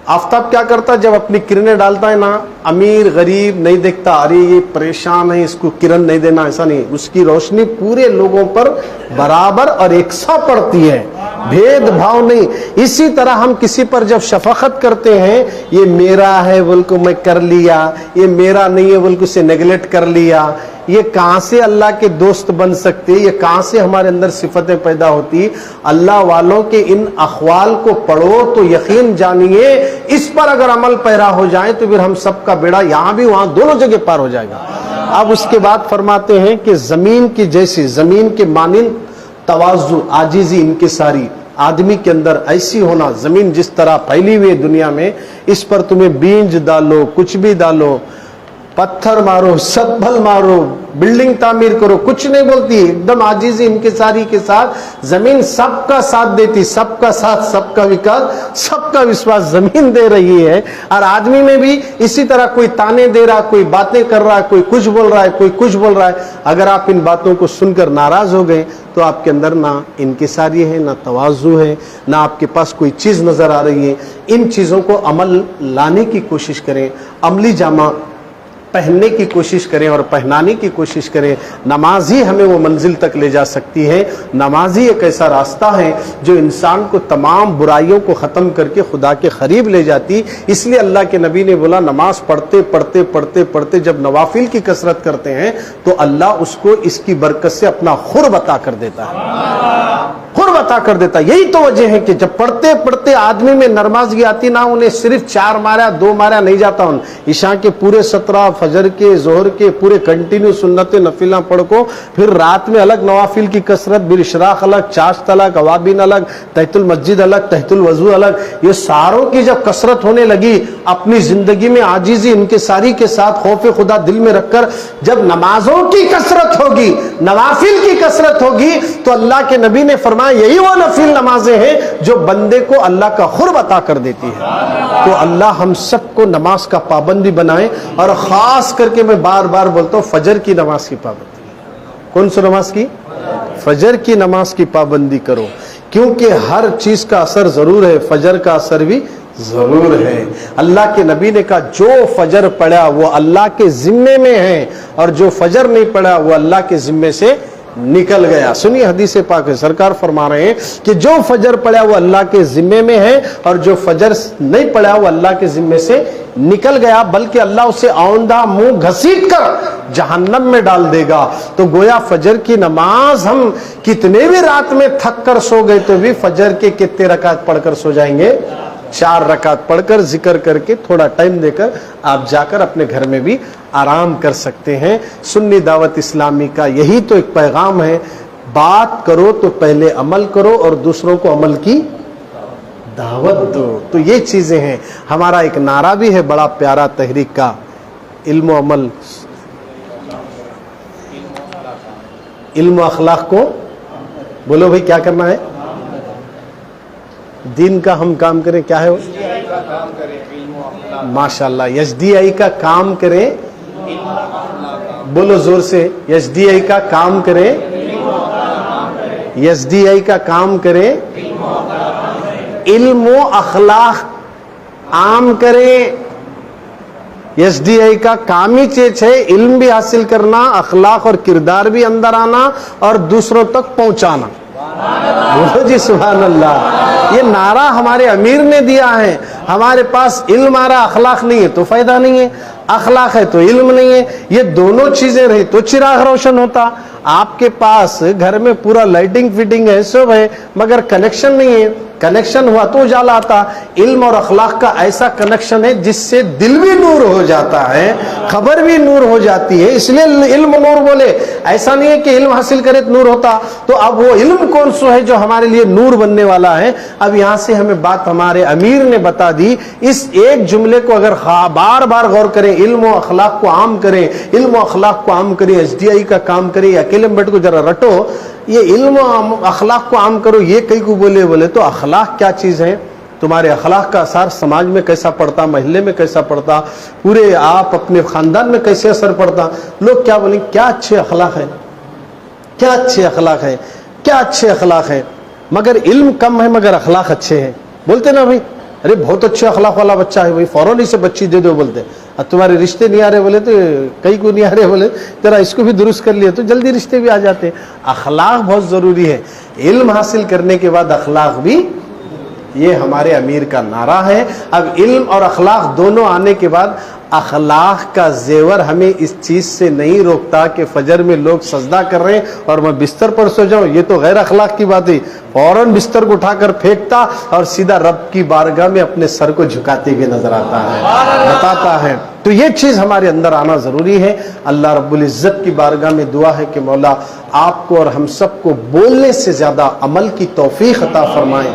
آفتاب کیا کرتا ہے جب اپنی کرنیں ڈالتا ہے نا, امیر غریب نہیں دیکھتا, ارے یہ پریشان ہے اس کو کرن نہیں دینا, ایسا نہیں. اس کی روشنی پورے لوگوں پر برابر اور یکساں پڑتی ہے, بھید بھاؤ نہیں. اسی طرح ہم کسی پر جب شفقت کرتے ہیں, یہ میرا ہے بول کو میں کر لیا, یہ میرا نہیں ہے بول کو اسے نیگلیکٹ کر لیا, یہ کہاں سے اللہ کے دوست بن سکتے, یہ کہاں سے ہمارے اندر صفتیں پیدا ہوتی. اللہ والوں کے ان اقوال کو پڑھو تو یقین جانیے اس پر اگر عمل پیرا ہو جائے تو پھر ہم سب کا بیڑا یہاں بھی وہاں دونوں جگہ پار ہو جائے گا. اب اس کے بعد فرماتے ہیں کہ زمین کی جیسی, زمین کے مانند تواضع, عاجزی, انکساری آدمی کے اندر ایسی ہونا. زمین جس طرح پھیلی ہوئی دنیا میں, اس پر تمہیں بیج ڈالو, کچھ بھی ڈالو, پتھر مارو, سبل مارو, بلڈنگ تعمیر کرو, کچھ نہیں بولتی. ایک دم عاجزی انکساری کے ساتھ زمین سب کا ساتھ دیتی, سب کا ساتھ, سب کا وکاس, سب کا وشواس زمین دے رہی ہے. اور آدمی میں بھی اسی طرح کوئی تانے دے رہا, کوئی باتیں کر رہا ہے, کوئی کچھ بول رہا ہے, کوئی کچھ بول رہا ہے. اگر آپ ان باتوں کو سن کر ناراض ہو گئے تو آپ کے اندر نہ انکساری ہے, نہ تواضع ہے, نہ آپ کے پاس کوئی چیز نظر آ رہی ہے. ان چیزوں کو عمل لانے کی کوشش کریں, عملی جامہ پہننے کی کوشش کریں اور پہنانے کی کوشش کریں. نماز ہی ہمیں وہ منزل تک لے جا سکتی ہے. نماز ہی ایک ایسا راستہ ہے جو انسان کو تمام برائیوں کو ختم کر کے خدا کے قریب لے جاتی. اس لیے اللہ کے نبی نے بولا, نماز پڑھتے پڑھتے پڑھتے پڑھتے جب نوافل کی کثرت کرتے ہیں تو اللہ اس کو اس کی برکت سے اپنا قرب عطا کر دیتا ہے. قرب عطا کر دیتا. یہی تو وجہ ہے کہ جب پڑھتے پڑھتے آدمی میں نرمازگی آتی نہ, انہیں صرف 4 مارا 2 مارا نہیں جاتا, ان عشاء کے پورے 17, فجر کے, ظہر کے پورے کنٹینیو سنت نفلہ پڑھ کو, پھر رات میں الگ نوافل کی کثرت, بالاشراق الگ, چاشت الگ, اوابین الگ, تحت المسجد الگ, تحت الوضو الگ, یہ ساروں کی جب کثرت ہونے لگی, اپنی زندگی میں عاجزی انکساری کے ساتھ خوف خدا دل میں رکھ کر جب نمازوں کی کثرت ہوگی, نوافل کی کثرت ہوگی, تو اللہ کے نبی نے فرمایا یہی وہ نفل نمازیں ہیں جو بندے کو اللہ کا قرب عطا کر دیتی ہے. تو اللہ ہم سب کو نماز کا پابندی بنائے, اور خاص کر کے میں بار بار بولتا ہوں فجر کی نماز کی پابندی. کون سی نماز کی؟ فجر کی نماز کی پابندی کرو, کیونکہ ہر چیز کا اثر ضرور ہے, فجر کا اثر بھی ضرور ہے. اللہ کے نبی نے کہا جو فجر پڑھا وہ اللہ کے ذمے میں ہے, اور جو فجر نہیں پڑھا وہ اللہ کے ذمے سے نکل گیا. سنیے حدیث پاک ہے, سرکار فرما رہے ہیں کہ جو فجر پڑھا وہ اللہ کے ذمے میں ہے, اور جو فجر نہیں پڑھا وہ اللہ کے ذمے سے نکل گیا, بلکہ اللہ اسے آئندہ منہ گھسیٹ کر جہنم میں ڈال دے گا. تو گویا فجر کی نماز ہم کتنے بھی رات میں تھک کر سو گئے تو بھی فجر کے کتنے رکعت پڑھ کر سو جائیں گے؟ 4 رکعت پڑھ کر ذکر کر کے تھوڑا ٹائم دے کر آپ جا کر اپنے گھر میں بھی آرام کر سکتے ہیں. سنی دعوت اسلامی کا یہی تو ایک پیغام ہے, بات کرو تو پہلے عمل کرو اور دوسروں کو عمل کی دعوت دو. تو یہ چیزیں ہیں. ہمارا ایک نعرہ بھی ہے بڑا پیارا تحریک کا, علم و عمل, علم و اخلاق کو بولو بھائی کیا کرنا ہے؟ دین کا ہم کام کریں. کیا ہے وہ؟ ماشاء اللہ, ایچ ڈی آئی کا کام کریں. بولو زور سے, ایچ ڈی آئی کا کام کریں, ایچ ڈی آئی کا کام کریں, علم و اخلاق عام کریں. ایچ ڈی آئی کا کام ہی چیز ہے علم بھی حاصل کرنا, اخلاق اور کردار بھی اندر آنا, اور دوسروں تک پہنچانا. بولو جی سبحان اللہ. یہ نعرہ ہمارے امیر نے دیا ہے. ہمارے پاس علم آ رہا, اخلاق نہیں ہے تو فائدہ نہیں ہے, اخلاق ہے تو علم نہیں ہے. یہ دونوں چیزیں رہی تو چراغ روشن ہوتا. آپ کے پاس گھر میں پورا لائٹنگ فٹنگ ہے, سب ہے, مگر کنیکشن نہیں ہے. کنیکشن ہوا تو اجالا آتا. علم اور اخلاق کا ایسا کنیکشن ہے جس سے دل بھی نور ہو جاتا ہے, خبر بھی نور ہو جاتی ہے, اس لیے علم نور بولے. ایسا نہیں ہے کہ علم حاصل کرے تو نور ہوتا. تو اب وہ علم کون سو ہے جو ہمارے لیے نور بننے والا ہے؟ اب یہاں سے ہمیں بات ہمارے امیر نے بتا دی. اس ایک جملے کو اگر بار بار غور کریں, علم و اخلاق کو عام کریں, علم و اخلاق کو عام کریں, ایچ ڈی آئی کا کام کریں, اکیلے بیٹھ کو ذرا رٹو, یہ علم و اخلاق کو عام کرو. یہ کئی کو بولے تو اخلاق کیا چیز ہے؟ تمہارے اخلاق کا اثر سماج میں کیسا پڑتا, محلے میں کیسا پڑتا, پورے آپ اپنے خاندان میں کیسے اثر پڑتا. لوگ کیا بولیں, کیا اچھے اخلاق ہیں, کیا اچھے اخلاق ہیں, کیا اچھے اخلاق ہیں, مگر علم کم ہے مگر اخلاق اچھے ہیں. بولتے نا بھائی, ارے بہت اچھے اخلاق والا بچہ ہے بھائی, فوراً اسے بچی دے دو بولتے. اب تمہارے رشتے نہیں آ رہے بولے تو کئی کو نہیں آ رہے بولے ذرا اس کو بھی درست کر لیے تو جلدی رشتے بھی آ جاتے. اخلاق بہت ضروری ہے. علم حاصل کرنے کے بعد اخلاق بھی, یہ ہمارے امیر کا نعرہ ہے. اب علم اور اخلاق دونوں آنے کے بعد اخلاق کا زیور ہمیں اس چیز سے نہیں روکتا کہ فجر میں لوگ سجدہ کر رہے ہیں اور میں بستر پر سو جاؤں, یہ تو غیر اخلاق کی بات ہے. فوراً بستر کو اٹھا کر پھینکتا اور سیدھا رب کی بارگاہ میں اپنے سر کو جھکاتے ہوئے نظر آتا ہے, بتاتا ہے. تو یہ چیز ہمارے اندر آنا ضروری ہے. اللہ رب العزت کی بارگاہ میں دعا ہے کہ مولا آپ کو اور ہم سب کو بولنے سے زیادہ عمل کی توفیق عطا فرمائیں.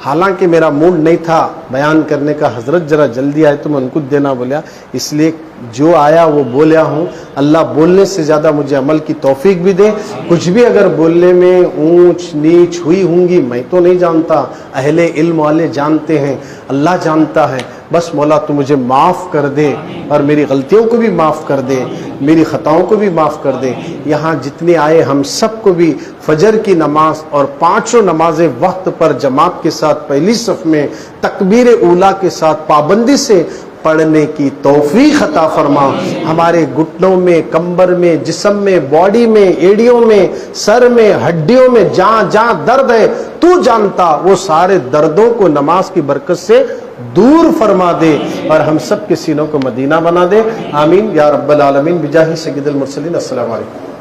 حالانکہ میرا موڈ نہیں تھا بیان کرنے کا, حضرت ذرا جلدی آئے تو میں ان کو دینا بولیا, اس لیے جو آیا وہ بولیا ہوں. اللہ بولنے سے زیادہ مجھے عمل کی توفیق بھی دے. کچھ بھی اگر بولنے میں اونچ نیچ ہوئی ہوں گی میں تو نہیں جانتا, اہل علم والے جانتے ہیں, اللہ جانتا ہے. بس مولا تو مجھے معاف کر دے اور میری غلطیوں کو بھی معاف کر دے, میری خطاؤں کو بھی معاف کر دے. یہاں جتنے آئے ہم سب کو بھی فجر کی نماز اور 5 نمازیں وقت پر جماعت کے ساتھ پہلی صف میں تکبیر اولیٰ کے ساتھ پابندی سے پڑھنے کی توفیق عطا فرما. ہمارے گھٹنوں میں, کمبر میں, جسم میں, باڈی میں, ایڑیوں میں, سر میں, ہڈیوں میں جہاں جہاں درد ہے تو جانتا, وہ سارے دردوں کو نماز کی برکت سے دور فرما دے اور ہم سب کے سینوں کو مدینہ بنا دے. آمین یا رب العالمین. بجاہ سید المرسلین. السلام علیکم.